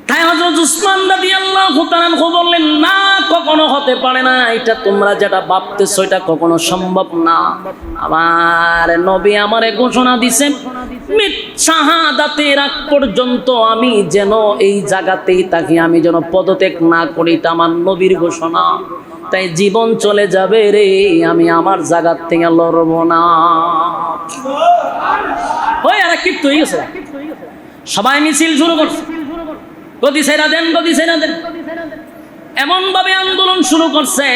তাই হযরত উসমান রাদিয়াল্লাহু তাআলা বললেন, না, কখনো হতে পারে না, এটা তোমরা যেটা ভাবতেছো এটা কখনো সম্ভব না। আমার নবী আমারে ঘোষণা দিয়েছেন শাহাদাতের আগ পর্যন্ত আমি যেন এই জায়গাতেই থাকি, আমি যেন পদত্যাগ না করি, এটা আমার নবীর ঘোষণা। তাই জীবন চলে যাবে রে, আমি আমার জায়গা থেকে লড়বো না। ওই আর কি হয়ে গেছে, সবাই মিছিল শুরু করছে, গদি ছেড়া দেন, গদি ছেড়া দেন, এমন ভাবে আন্দোলন শুরু করছে।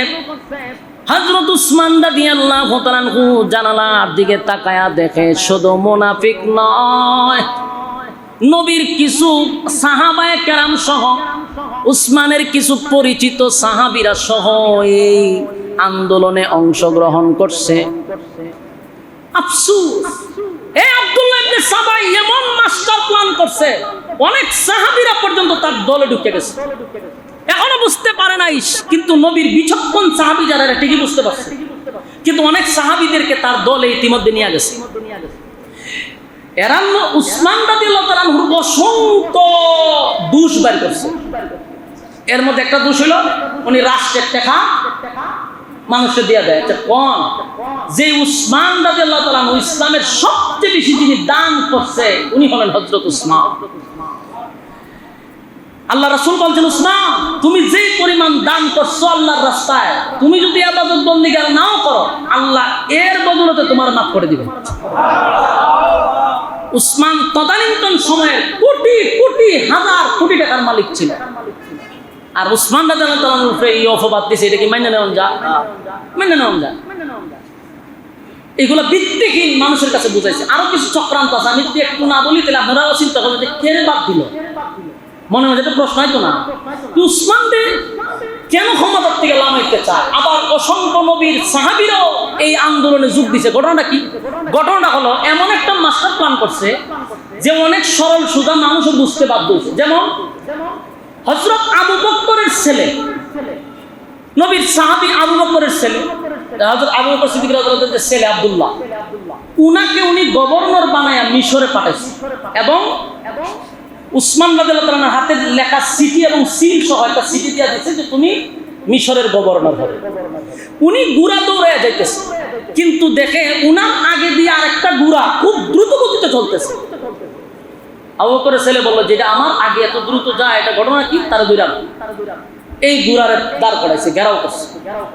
হযরত উসমান রাদিয়াল্লাহু তাআলা জানালার দিকে তাকায়া দেখে শুধু মুনাফিক নয়, নবীর কিছু সাহাবায়ে কেরাম সহ উসমানের কিছু পরিচিত সাহাবীরা সহ এই আন্দোলনে অংশগ্রহণ করছে। আফসোস, এই আব্দুল্লাহ ইবনে সাবা এমন মাস্টার প্ল্যান করছে, অনেক সাহাবীরা পর্যন্ত তার দলে ঢুকে গেছে, এখনো বুঝতে পারে নাই, কিন্তু নবীর বিচক্ষণ সাহাবী যারা ঠিকই বুঝতে পারছে, কিন্তু অনেক সাহাবীদেরকে তার দলে ইতিমধ্যে নিয়ে গেছে। এরা উসমান রাদিয়াল্লাহু তাআলা আনহুর অসংখ্য দোষ বের করছে। এর মধ্যে একটা দোষ হলো উনি রাষ্ট্রের টাকা মানুষকে দিয়ে দেয়। কোন যে উসমান রাদিয়াল্লাহু তাআলা আনহু ইসলামের সবচেয়ে বেশি যিনি দান করছে উনি হলেন হযরত উসমান। আল্লাহ রাসূল বলছেন, উসমান তুমি যে পরিমাণ দান করছো আল্লাহর রাস্তায়, তুমি যদি ইবাদত বন্দেগী নাও করো, আল্লাহ এর বদলতে তোমার মাফ করে দিবেন। উসমান তদানীন্তন সময়ে কোটি কোটি হাজার কোটি টাকার মালিক ছিল, আর উসমান রাদিয়াল্লাহু তাআলা আনহু এই অপবাদ দিয়েছে, এটা কি মেনে নেওয়া যায়? মেনে নেওয়া যায়? এগুলো ভিত্তিহীন মানুষের কাছে বুঝাইছে। আরো কিছু চক্রান্ত আছে, আমি যদি একটু না বলি তাহলে আপনারাও চিন্তা করবেন যে কে বাদ দিল, মনে হয় এটা প্রশ্ন হয়তো না। উসমান কেন ক্ষমতার থেকে লামাইতে চায়? আবার অসংখ্য নবীর সাহাবীরাও এই আন্দোলনে যোগ দিছে। ঘটনাটা কি? ঘটনাটা হলো এমন একটা মাস্টার প্ল্যান করছে যে অনেক সরল সোজা মানুষও বুঝতে বাধ্য হয়েছে। যেমন হযরত আবু বকরের ছেলে, নবীর সাহাবী আবু বকরের ছেলে, হযরত আবু বকর সিদ্দিক রাদিয়াল্লাহু তাআলার ছেলে আব্দুল্লাহ, উনাকে উনি গভর্নর বানায়া মিশরে পাঠাইছে এবং উসমান রাদিয়াল্লাহু তাআলার হাতে লেখা চিঠি এবং সিল সহ একটা চিঠি দিয়া দিচ্ছে যে তুমি মিশরের গভর্নর হবে। উনি গুড়া দৌড়ায় যাইতেছে, কিন্তু দেখে উনার আগে দিয়ে আরেকটা গুড়া খুব দ্রুত গতিতে চলতেছে। আবু বকরের ছেলে বলল, যেটা আমার আগে এত দ্রুত যায়, এটা ঘটনা কি? তারা দুইরা এই গুড়ারে দাঁড় করাইছে, ঘেরাও করছে।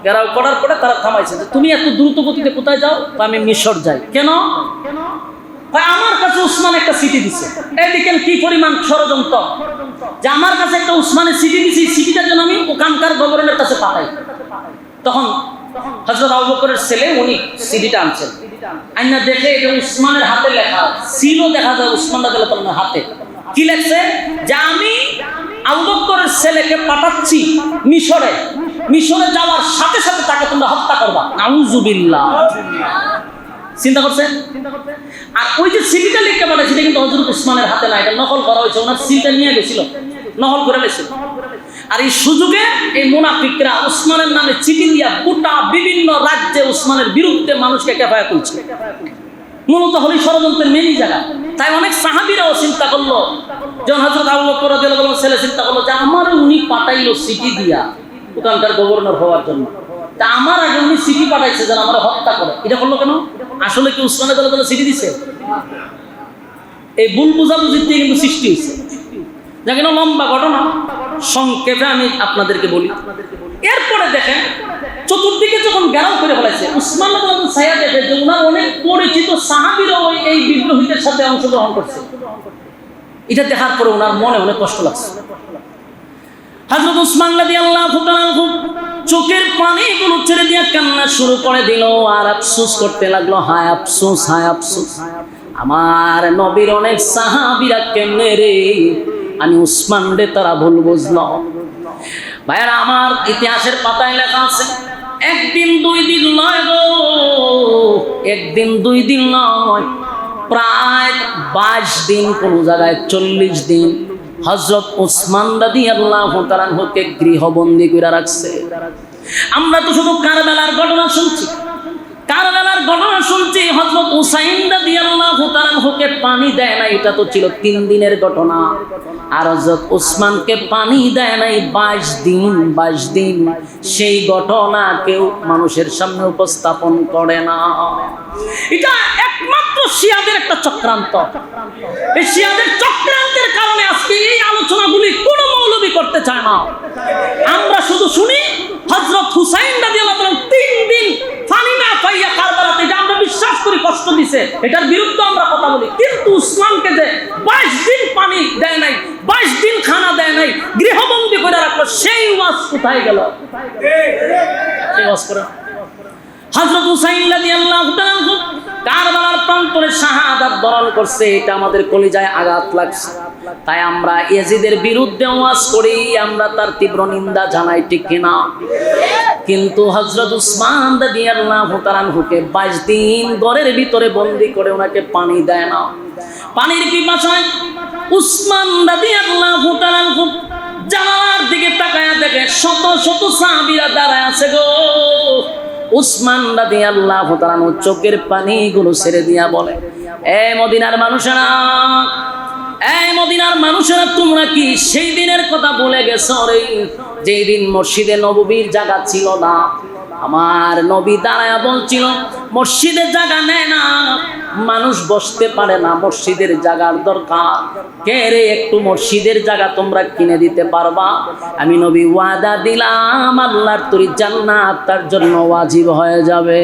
ঘেরাও করার পরে তারা থামাইছে যে তুমি এত দ্রুত গতিতে কোথায় যাও? আমি মিশর যাই। কেন? আমার কাছে উসমান একটা চিঠি দিছে। এদিকে কি পরিমাণ ষড়যন্ত্র, যে আমার কাছে একটা উসমানের চিঠি দিছে, চিঠিটার জন্য আমি ওখানকার গভর্নরের কাছে পাঠাই। তখন হযরত আবু বকরের ছেলে উনি চিঠিটা আনছেন, আইনা দেখে এটা উসমানের হাতে লেখা, সিলও দেখা যায় উসমান রাদিয়াল্লাহু তাআলার হাতে। কি লেখছে? যে আমি আবু বকরের ছেলেকে পাঠাচ্ছি মিশরে, মিশরে যাওয়ার সাথে সাথে তাকে তোমরা হত্যা করবা। নাউযুবিল্লাহ। চিন্তা করছেন? আর ওই যে সিলটা লিখতে পারে, সেটা কিন্তু হযরত উসমানের হাতে না, এটা নকল করা হয়েছে। ওনার সিলটা নিয়ে গেছিল, নকল করে গেছিল। আর এই সুযোগে এই মুনাফিকরা উসমানের নামে চিঠি দিয়া গোটা বিভিন্ন রাজ্যে উসমানের বিরুদ্ধে মানুষকে কেফায়া তুলছে। মূলত হলো ষড়যন্ত্রের মেনই জায়গা। তাই অনেক সাহাবীরাও চিন্তা করলো, যখন হযরত আবু বকর রাদিয়াল্লাহু তাআলার ছেলে চিন্তা করলো যে আমার উনি পাঠাইলো চিঠি দিয়া ওখানকার গভর্নর হওয়ার জন্য, তা আমার আগে উনি চিঠি পাঠাইছে যেন আমার হত্যা করে। এটা করলো কেন? আসলে কি উসমান রাদিয়াল্লাহু তাআলা চিঠি দিছে? এই ভুল বুঝাবুঝির থেকে কিন্তু সৃষ্টি হয়েছে। যা কিনা লম্বা ঘটনা, সংক্ষেপে আমি আপনাদেরকে বলি। এরপরে দেখেন চতুর্দিকে যখন ঘেরাও করে ফেলেছে, উসমান রাদিয়াল্লাহু তাআলা ছায়া দেখে যে ওনার অনেক পরিচিত সাহাবীরাও এই বিদ্রোহীদের সাথে অংশগ্রহণ করছে। এটা দেখার পরে ওনার মনে অনেক কষ্ট লাগছে। হযরত উসমান রাদিয়াল্লাহু তাআলা চোখের পানিগুলো ছেড়ে দিয়ে কান্না শুরু করে দিল, আর আফসোস করতে লাগলো, হায় আফসোস, হায় আফসোস, আমার নবীর অনেক সাহাবীরা কেমনে রে, আমি উসমান রে তারা ভুল বুঝলো। ভাইয়ারা আমার, ইতিহাসের পাতায় লেখা আছে, একদিন দুই দিন নয় গো, একদিন দুই দিন নয়, প্রায় 22 দিন, কোন জায়গায় 40 দিন হযরত উসমান রাদিয়াল্লাহু তাআলা কে গৃহবন্দী করে রাখছে। আমরা তো শুধু কারবালার ঘটনা শুনছি, কারবালার ঘটনা শুনছি। হযরত হুসাইন রাদিয়াল্লাহু তাআলা কে পানি দেয় না, এটা তো ছিল 3 দিনের ঘটনা। আর হযরত উসমানকে পানি দেয় নাই 22 দিন। 22 দিন সেই ঘটনা কেউ মানুষের সামনে উপস্থাপন করে না। এটা একমাত্র শিয়াদের একটা চক্রান্ত। এই শিয়াদের চক্রান্তের কারণে আজকে এই আলোচনাগুলি কোনো মৌলবি করতে চায় না। আমরা শুধু শুনি হযরত হুসাইন রাদিয়াল্লাহু তাআলা 3 দিন পানি না পাইয়া কারবালাতে, এটা আমরা বিশ্বাস করি কষ্ট দিছে, এটার বিরুদ্ধে আমরা কথা বলি। কিন্তু উসমানকে যে 22 দিন পানি দেয় নাই, 22 দিন খানা দেয় নাই, গৃহবন্দী করে রাখলো, সেই ওয়াজ কোথায় গেল? সেই ওয়াজ করে হযরত হুসাইন রাদিয়াল্লাহু তাআলা কারবালার প্রান্তরে শাহাদাত বরণ করছে। এটা আমাদের কলিজায় আঘাত লাগছে। তাই আমরা ইয়াজিদের বিরুদ্ধে ওয়াজ করি, আমরা তার তীব্র নিন্দা জানাই, ঠিক কিনা? কিন্তু হযরত উসমান রাদিয়াল্লাহু তাআলা কে 22 দিন ঘরের ভিতরে বন্দী করে ওনাকে পানি দেয় না। পানির পিপাসায় উসমান রাদিয়াল্লাহু তাআলা জানালার দিকে তাকায়া দেখে শত শত সাহাবীরা দাঁড়ায় আছে গো। উসমান রাদিয়াল্লাহু তাআলা চোখের পানিগুলো ছেড়ে দিয়া বলে, এ মদিনার মানুষেরা, এই মদিনার মানুষেরা, তোমরা কি সেই দিনের কথা ভুলে গেছো রে, যেই দিন মসজিদে নববীর জায়গা ছিল না? আমার নবী দাঁড়ায়া বলছিল, মসজিদের জায়গা নেয় না, মানুষ বসতে পারে না, মসজিদের জায়গার দরকার। কে রে একটু মসজিদের জায়গা তোমরা কিনে দিতে পারবা? আমি নবী ওয়াদা দিলাম, আল্লাহর তৈরি জান্নাত তার জন্য ওয়াজিব হয়ে যাবে।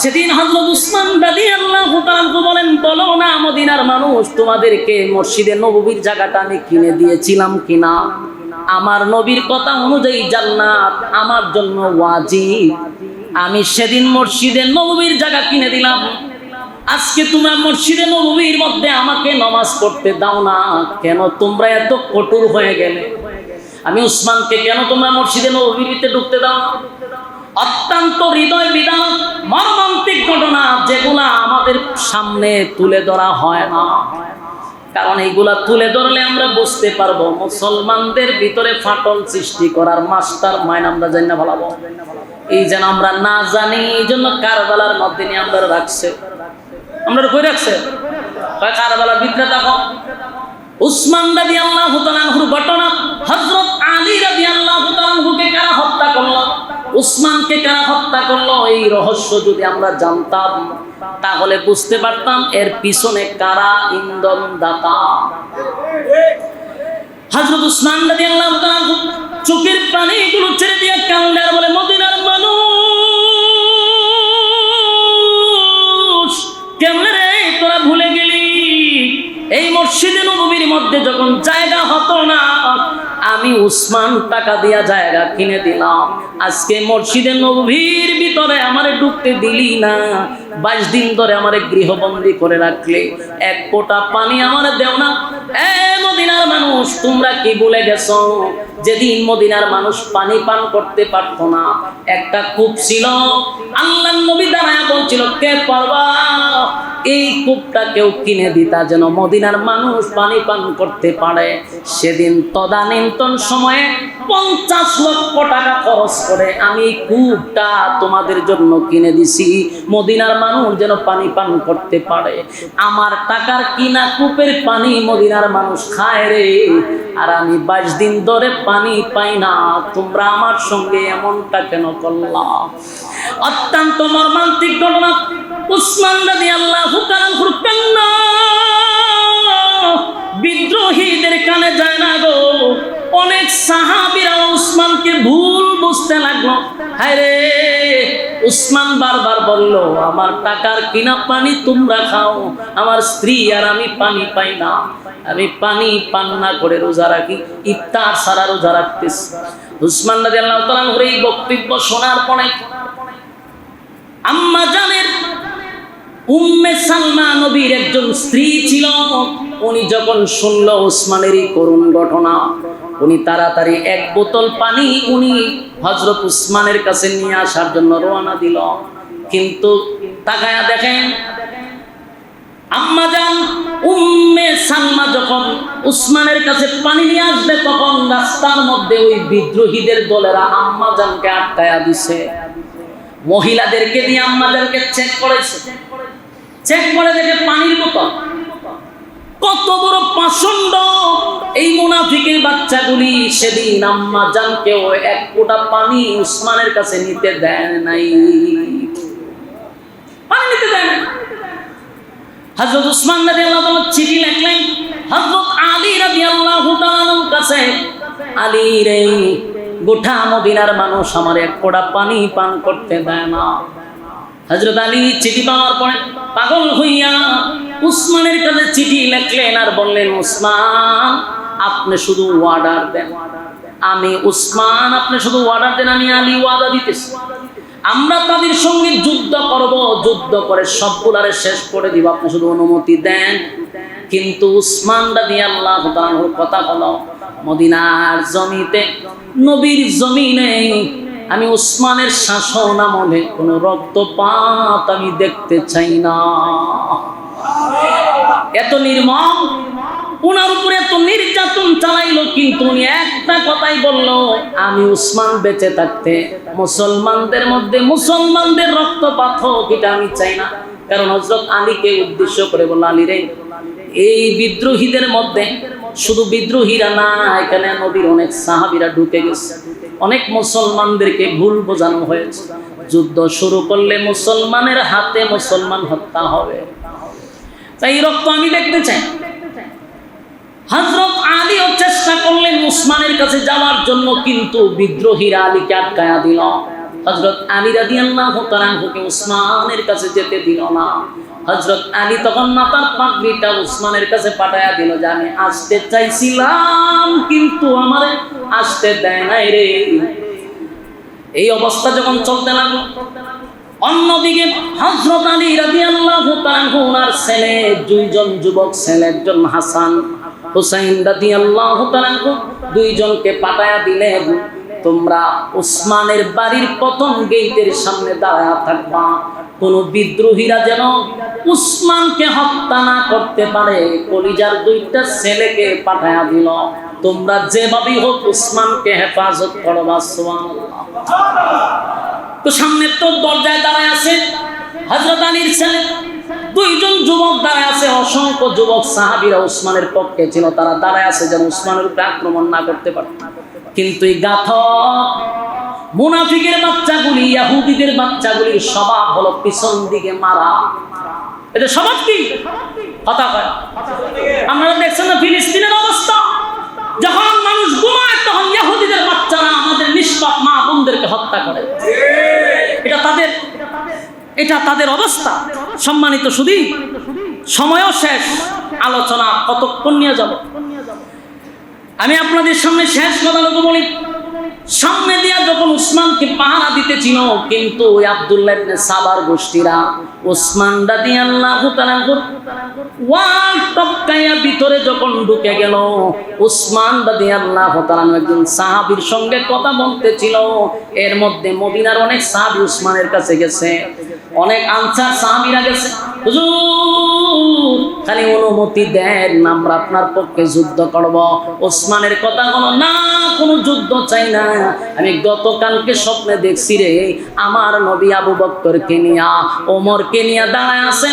সেদিন হযরত উসমান রাদিয়াল্লাহু তাআলা বলেন, বলো না মদিনার মানুষ, তোমাদেরকে মসজিদে নববীর জায়গাটা আমি কিনে দিয়েছিলাম কিনা? আমার নবীর কথা অনুযায়ী জান্নাত আমার জন্য ওয়াজিব। আমি সেদিন মসজিদে নববীর জায়গা কিনে দিলাম। আজকে তোমরা মসজিদে নববীর মধ্যে আমাকে নামাজ পড়তে দাও না কেন? তোমরা এত কঠোর হয়ে গেলে। আমি উসমানকে কেন তোমরা মসজিদে নববীর ভিতরে ঢুকতে দাও না? অত্যন্ত হৃদয় বিদারক মর্মান্তিক ঘটনা, যেগুলা আমাদের সামনে তুলে ধরা হয় না। কারণ এইগুলা তুলে ধরলে আমরা বুঝতে পারবো মুসলমানদের ভিতরে ফাটল সৃষ্টি করার মাস্টার মাইন্ড আমরা জানি না ভালো। এই যেন আমরা না জানি, এই জন্য কারবালার মধ্যে নিয়ে আমরা রাখছে, আমরা কই রাখছে, কারবালার ভিতরে দেখো উসমান রাদিয়াল্লাহু তাআলা আনহুর ঘটনা, হযরত আলী রাদিয়াল্লাহু তাআলা আনহুকে কারা হত্যা করলো, উসমানকে কারা হত্যা করলো, এই রহস্য যদি আমরা জানতাম তাহলে বুঝতে পারতাম এর পিছনে কারা ইন্ধন দাতা। হযরত উসমান রাদিয়াল্লাহু তাআলা আনহু চোখের পানিগুলো ছেড়ে দিয়ে কান্দে আর বলে, মদিনার মানুষ কেমনে রে তোরা ভুলে গেলি, এই মসজিদে নববীর মধ্যে যখন জায়গা হতো না আমি উসমান টাকা দিয়া জায়গা কিনে দিলাম, আজকে মসজিদে নববীর ভিতরে আমারে ঢুকতে দিলি না, 22 দিন ধরে আমারে গৃহবন্দী করে রাখলে, এক ফোঁটা পানি আমারে দেও না। এ মদিনার মানুষ তোমরা কি ভুলে গেছো যেদিন মদিনার মানুষ পানি পান করতে পারতো না, একটা কূপ ছিল, আল্লাহর নবী দাঁড়ায় বলছিল কে পারবা এই কূপটা কেউ কিনে দিতা যেন মদিনার মানুষ পানি পান করতে পারে। সেদিন তদানীন্তন সময়ে 50 লক্ষ টাকা খরচ করে আমি কূপটা তোমাদের জন্য কিনে দিছি, মদিনার মানুষ যেন পানি পান করতে পারে। আমার টাকার কিনা কূপের পানি মদিনার মানুষ খায় রে, আর আমি 22 দিন ধরে পানি পাই না, তোমরা আমার সঙ্গে এমনটা কেন করলা? অত্যন্ত মর্মান্তিক ঘটনা। উসমান রাদিয়াল্লাহু তাআলা আনহুর কান্না বিদ্রোহীদের কানে যায় না গো। অনেক সাহাবীরা উসমানকে ভুল বুঝতে লাগলো। হায় রে, উসমান বারবার বলল আমার টাকার কিনা পানি তোমরা খাও, আমার স্ত্রী আর আমি পানি পাই না, আমি পানি পান না করে রোজা রাখি, ইফতার সারা রোজা রাখতেছি। উসমান রাদিয়াল্লাহু তাআলা আনহুর এই বক্তব্য শোনার পরে আম্মা জানের উম্মে সালমা নবীর একজন স্ত্রী ছিল, উনি যখন শুনল উসমানের এই করুণ ঘটনা, উনি তাড়াতাড়ি এক বোতল পানি উনি হযরত উসমানের কাছে নিয়ে আসার জন্য রওনা দিল। কিন্তু তাকায়া দেখেন আম্মা জান উম্মে সালমা যখন উসমানের কাছে পানি নিয়ে আসবে তখন রাস্তার মধ্যে ওই বিদ্রোহীদের দলেরা আম্মা জানকে আটকায়া দিছে। মহিলাদেরকে দিয়ে আম্মাদেরকে চেক করেছে, চেক করে দেখে পানির বোতল। কত বড় পাষণ্ড এই মুনাফিকের বাচ্চাগুলি! সেদিন আম্মা জানকেও এক ফোঁটা পানি উসমানের কাছে নিতে দেয় নাই, পানি নিতে দেয় না। হযরত উসমান রাদিয়াল্লাহু তাআলা চিঠি লিখলেন হযরত আলী রাদিয়াল্লাহু তাআলার কাছে, আলী রে, গোটা মদিনার মানুষ আমার এক ফোঁটা পানি পান করতে দেয় না। হযরত আলী চিঠি পাওয়ার পরে পাগল হইয়া উসমানের কাছে চিঠি লিখলেন আর বললেন, উসমান আপনি শুধু অর্ডার দেন, আমি উসমান আপনি শুধু অর্ডার দেন, আমি আলী ওয়াদা দিতেছি আমরা তাদের সঙ্গে যুদ্ধ করব, যুদ্ধ করে সবগুলারে শেষ করে দিব, আপনি শুধু অনুমতি দেন। কিন্তু উসমান রাদিয়াল্লাহু তাআলার কথা হলো মদিনার জমিতে, নবীর জমিনে আমি উসমানের শাসন আমলে কোনো রক্তপাত আমি দেখতে চাই না। এত নির্মম, ওনার উপরে এত নির্যাতন চালাইলো, কিন্তু উনি একটা কথাই বলল, আমি উসমান বেঁচে থাকতে মুসলমানদের মধ্যে মুসলমানদের রক্তপাত হোক এটা আমি চাই না। কারণ হযরত আলীকে উদ্দেশ্য করে বলল, আলী রে, এই বিদ্রোহীদের মধ্যে শুধু বিদ্রোহীরা না, এখানে নবীর অনেক সাহাবীরা ঢুকে গেছে, অনেক মুসলমানদেরকে ভুল বোঝানো হয়েছে, যুদ্ধ শুরু করলে মুসলমানের হাতে মুসলমান হত্যা হবে, তাই রক্ত আমি দেখতে চাই। হযরত আলীও চেষ্টা করলেন উসমানের কাছে যাওয়ার জন্য, কিন্তু বিদ্রোহীরা আলীকে আটকায়া দিল। হযরত আলী রাদিয়াল্লাহু তাআলা আনহুকে উসমানের কাছে যেতে দিল না। হযরত আলী তখন মাথার পাগড়িটা উসমানের কাছে পাঠায়া দিল যে আমি আসতে চাইছিলাম কিন্তু আমারে আসতে দেয় নাই রে। এই অবস্থা যখন চলতে লাগলো, অন্যদিকে হযরত আলী রাদিয়াল্লাহু তাআলা আনহু ওনার ছেলে, দুইজন যুবক ছেলে, একজন হাসান, হুসাইন রাদিয়াল্লাহু তাআলা আনহু, দুইজনকে পাঠায়া দিলেন, তোমরা উসমানের বাড়ির প্রথম গেটের সামনে দাঁড়ায়া থাকবা, কোন বিদ্রোহীরা যেন উসমানকে হত্যা না করতে পারে। কলিজার দুইটা ছেলেকে পাঠায়া দিল, তোমরা যেভাবেই হোক উসমানকে হেফাজত করবা। সুবহানাল্লাহ। তো সামনে তো দরজায় দাঁড়ায় আছে হযরত আলীর ছেলে, দুইজন যুবক দাঁড়ায় আছে, অসংখ্য যুবক সাহাবীরা উসমানের পক্ষে ছিল, তারা দাঁড়ায় আছে যেন উসমানের উপরে আক্রমণ না করতে পারে। কিন্তু এই ঘাতক মুনাফিকের বাচ্চাগুলি, ইহুদিদের বাচ্চাগুলির স্বভাব হলো পিছন দিকে মারা। এটা স্বভাব কি? কথা কয়। আপনারা দেখছেন না ফিলিস্তিনের অবস্থা, যখন মানুষ ঘুমায় তখন ইহুদিদের বাচ্চারা আমাদের নিষ্পাপ মা বোনদেরকে হত্যা করে। এটা তাদের অবস্থা। সম্মানিত শুধু সময়ও শেষ, আলোচনা কতক্ষণ নিয়ে যাব। আমি আপনাদের সামনে শেষ কথাটুকু বলি। সামনে দিয়া যখন উসমানকে পাহারা দিতেছিল, কিন্তু ওই আব্দুল্লাহ ইবনে সাবার গোষ্ঠীরা উসমান রাদিয়াল্লাহু তাআলা ওয়াল টপকাইয়া ভিতরে যখন ঢুকে গেল, উসমান রাদিয়াল্লাহু তাআলা একজন সাহাবীর সঙ্গে কথা বলতেছিল। এর মধ্যে মদিনার অনেক সাহাবী উসমানের কাছে গেছে, অনেক আনসার সাহাবীরা গেছে, হুজুর খালি অনুমতি দেন, আমরা আপনার পক্ষে যুদ্ধ করব। ওসমানের কথা হলো না, কোনো যুদ্ধ চাই না, আমি গতকালকে স্বপ্নে দেখছি রে, আমার নবী আবু বকরকে নিয়া ওমরকে নিয়া দাঁড়ায় আছে,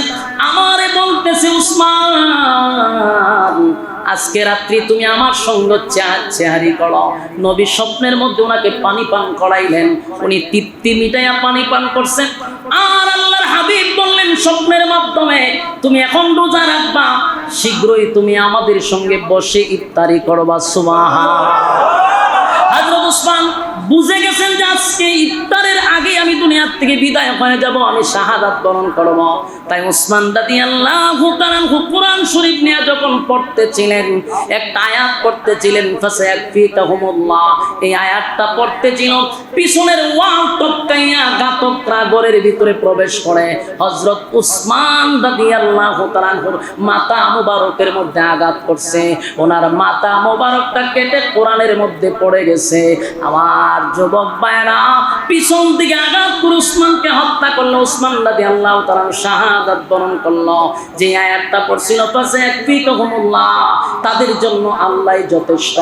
আমারে বলতেছে উসমান আজকে রাত্রি তুমি আমার সঙ্গ চেহারি করো। নবী স্বপ্নের মধ্যে ওনাকে পানি পান করাইলেন, উনি তৃপ্তি মিটাইয়া পানি পান করছেন। আর আল্লাহর হাবিব বললেন স্বপ্নের মাধ্যমে, তুমি এখন রোজা রাখবা, শীঘ্রই তুমি আমাদের সঙ্গে বসে ইফতারি করবা। সুবহানাল্লাহ। হযরত উসমান বুঝে গেছেন যে আজকে ইফতারের আগে আমি দুনিয়ার থেকে বিদায় হয়ে যাব, আমি শাহাদাত বরণ করব। তাই উসমান রাদিয়াল্লাহু তাআলা কুরআন শরীফ নিয়ে যখন পড়তেছিলেন, একটা আয়াত পড়তেছিলেন, ফাসায়াকফিকাহুমুল্লাহ, এই আয়াতটা পড়তেছিল, পিছনের ওয়াল টপকাইয়া ঘাতকরা ঘরের ভিতরে প্রবেশ করে হযরত উসমান রাদিয়াল্লাহু তাআলার মাথা মুবারকের মধ্যে আঘাত করছে। ওনার মাথা মুবারকটা কেটে কোরআনের মধ্যে পড়ে গেছে। আমার যুবক ভাইরা, পিছন দিকে আঘাত করে উসমানকে হত্যা করলো, উসমান রাদিয়াল্লাহু তাআলা শাহাদাত বরণ করলো। যে আয়াতটা পড়ছিল ফাসায়াকফিকাহুমুল্লাহ, তাদের জন্য আল্লাহই যথেষ্ট,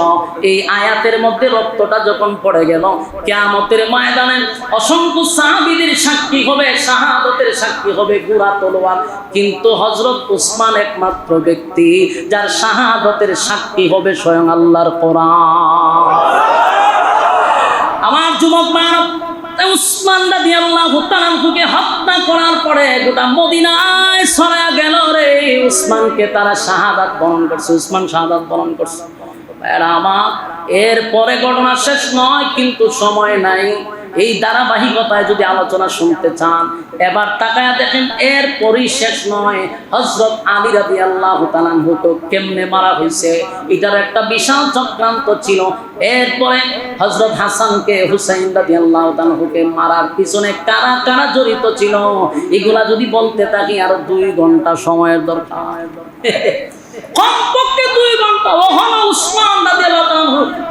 এই আয়াতের মধ্যে রক্তটা যখন পড়ে গেল, কিয়ামতের ময়দানে অসংখ্য সাহাবীদের সাক্ষী হবে, শাহাদাতের সাক্ষী হবে গুরা তলোয়ার, কিন্তু হযরত উসমান একমাত্র ব্যক্তি যার শাহাদাতের সাক্ষী হবে স্বয়ং আল্লাহর কোরআন। আমার যুবক ভাইরা, উসমান রাদিয়াল্লাহু তাআলাকে হত্যা করার পরে গোটা মদিনায় ছড়ায়া গেল রে, উসমানকে তারা শাহাদাত বরণ করছে, উসমান শাহাদাত বরণ করছে। ভাইরা আমার, এরপরে ঘটনা শেষ নয়, কিন্তু সময় নাই। এই ধারাবাহিকতায় যদি আলোচনা শুনতে চান, এবার তাকায়া দেখেন, এরপরই শেষ নয়। হযরত আলী রাদিয়াল্লাহু তাআলা কেমনে মারা হয়েছে, এটার একটা বিশাল চক্রান্ত ছিল। এরপরে হযরত হাসানকে, হুসাইন রাদিয়াল্লাহু তাআলাকে মারার পিছনে কারা কারা জড়িত ছিল, এগুলা যদি বলতে থাকি আরো 2 ঘন্টা সময়ের দরকার, কমপক্ষে 2 ঘন্টা। ওখানে উসমান রাদিয়াল্লাহু তাআলা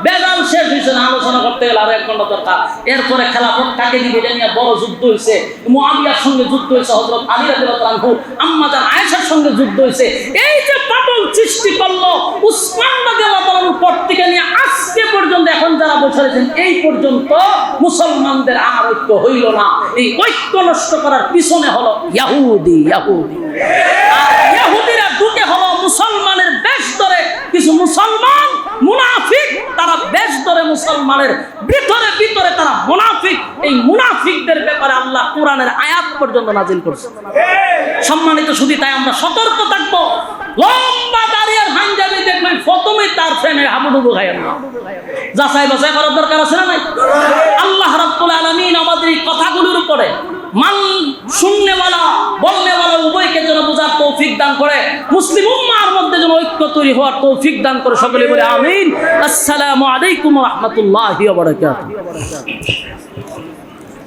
বেগাল শেষ হয়েছে না, আলোচনা করতে গেলে আরো 1 ঘন্টা দরকার। এরপরে খেলাফত কাকে দিবে এটা নিয়ে বড় যুদ্ধ হয়েছে, মুআবিয়ার সঙ্গে যুদ্ধ হয়েছে, হযরত আলী রাদিয়াল্লাহু তাআলা আম্মা জান আয়েশার সঙ্গে যুদ্ধ হয়েছে। এই যে পাটল সৃষ্টি করলো উসমান রাদিয়াল্লাহু তাআলার পর থেকে নিয়ে আজকে পর্যন্ত, এখন যারা বসে আছেন এই পর্যন্ত মুসলমানদের আর ঐক্য হইল না। এই ঐক্য নষ্ট করার পিছনে হলো ইহুদি। আর ইহুদিরা ঢুকে হলো মুসলমানের বেশ ধরে, কিছু মুসলমান মুনাফিক, তারা বেশ ধরে মুসলমানের ভিতরে ভিতরে তারা মুনাফিক। এই মুনাফিকদের ব্যাপারে আল্লাহ কোরআনের আয়াত পর্যন্ত নাজিল করছে। সম্মানিত শুধু তাই আমরা সতর্ক থাকবো। লম্বা দাঁড়িয়ে পাঞ্জাবি দেখলে প্রথমে তার ফ্রেমে হাবুডুবু খাইয়েন না, যাচাই বাছাই করার দরকার আছে না নাই? আল্লাহ রাব্বুল আলামিন আমাদের এই কথাগুলোর উপরে মান শুননেওয়ালা বলনেওয়ালা উভয়কে যেন বোঝার তৌফিক দান করে, মুসলিম উম্মাহর মধ্যে যেন ঐক্য তৈরি হওয়ার তৌফিক দান করে, সকলে বলে আমিন। আসসালামু আলাইকুম ওয়া রাহমাতুল্লাহি ওয়া বারাকাতুহু।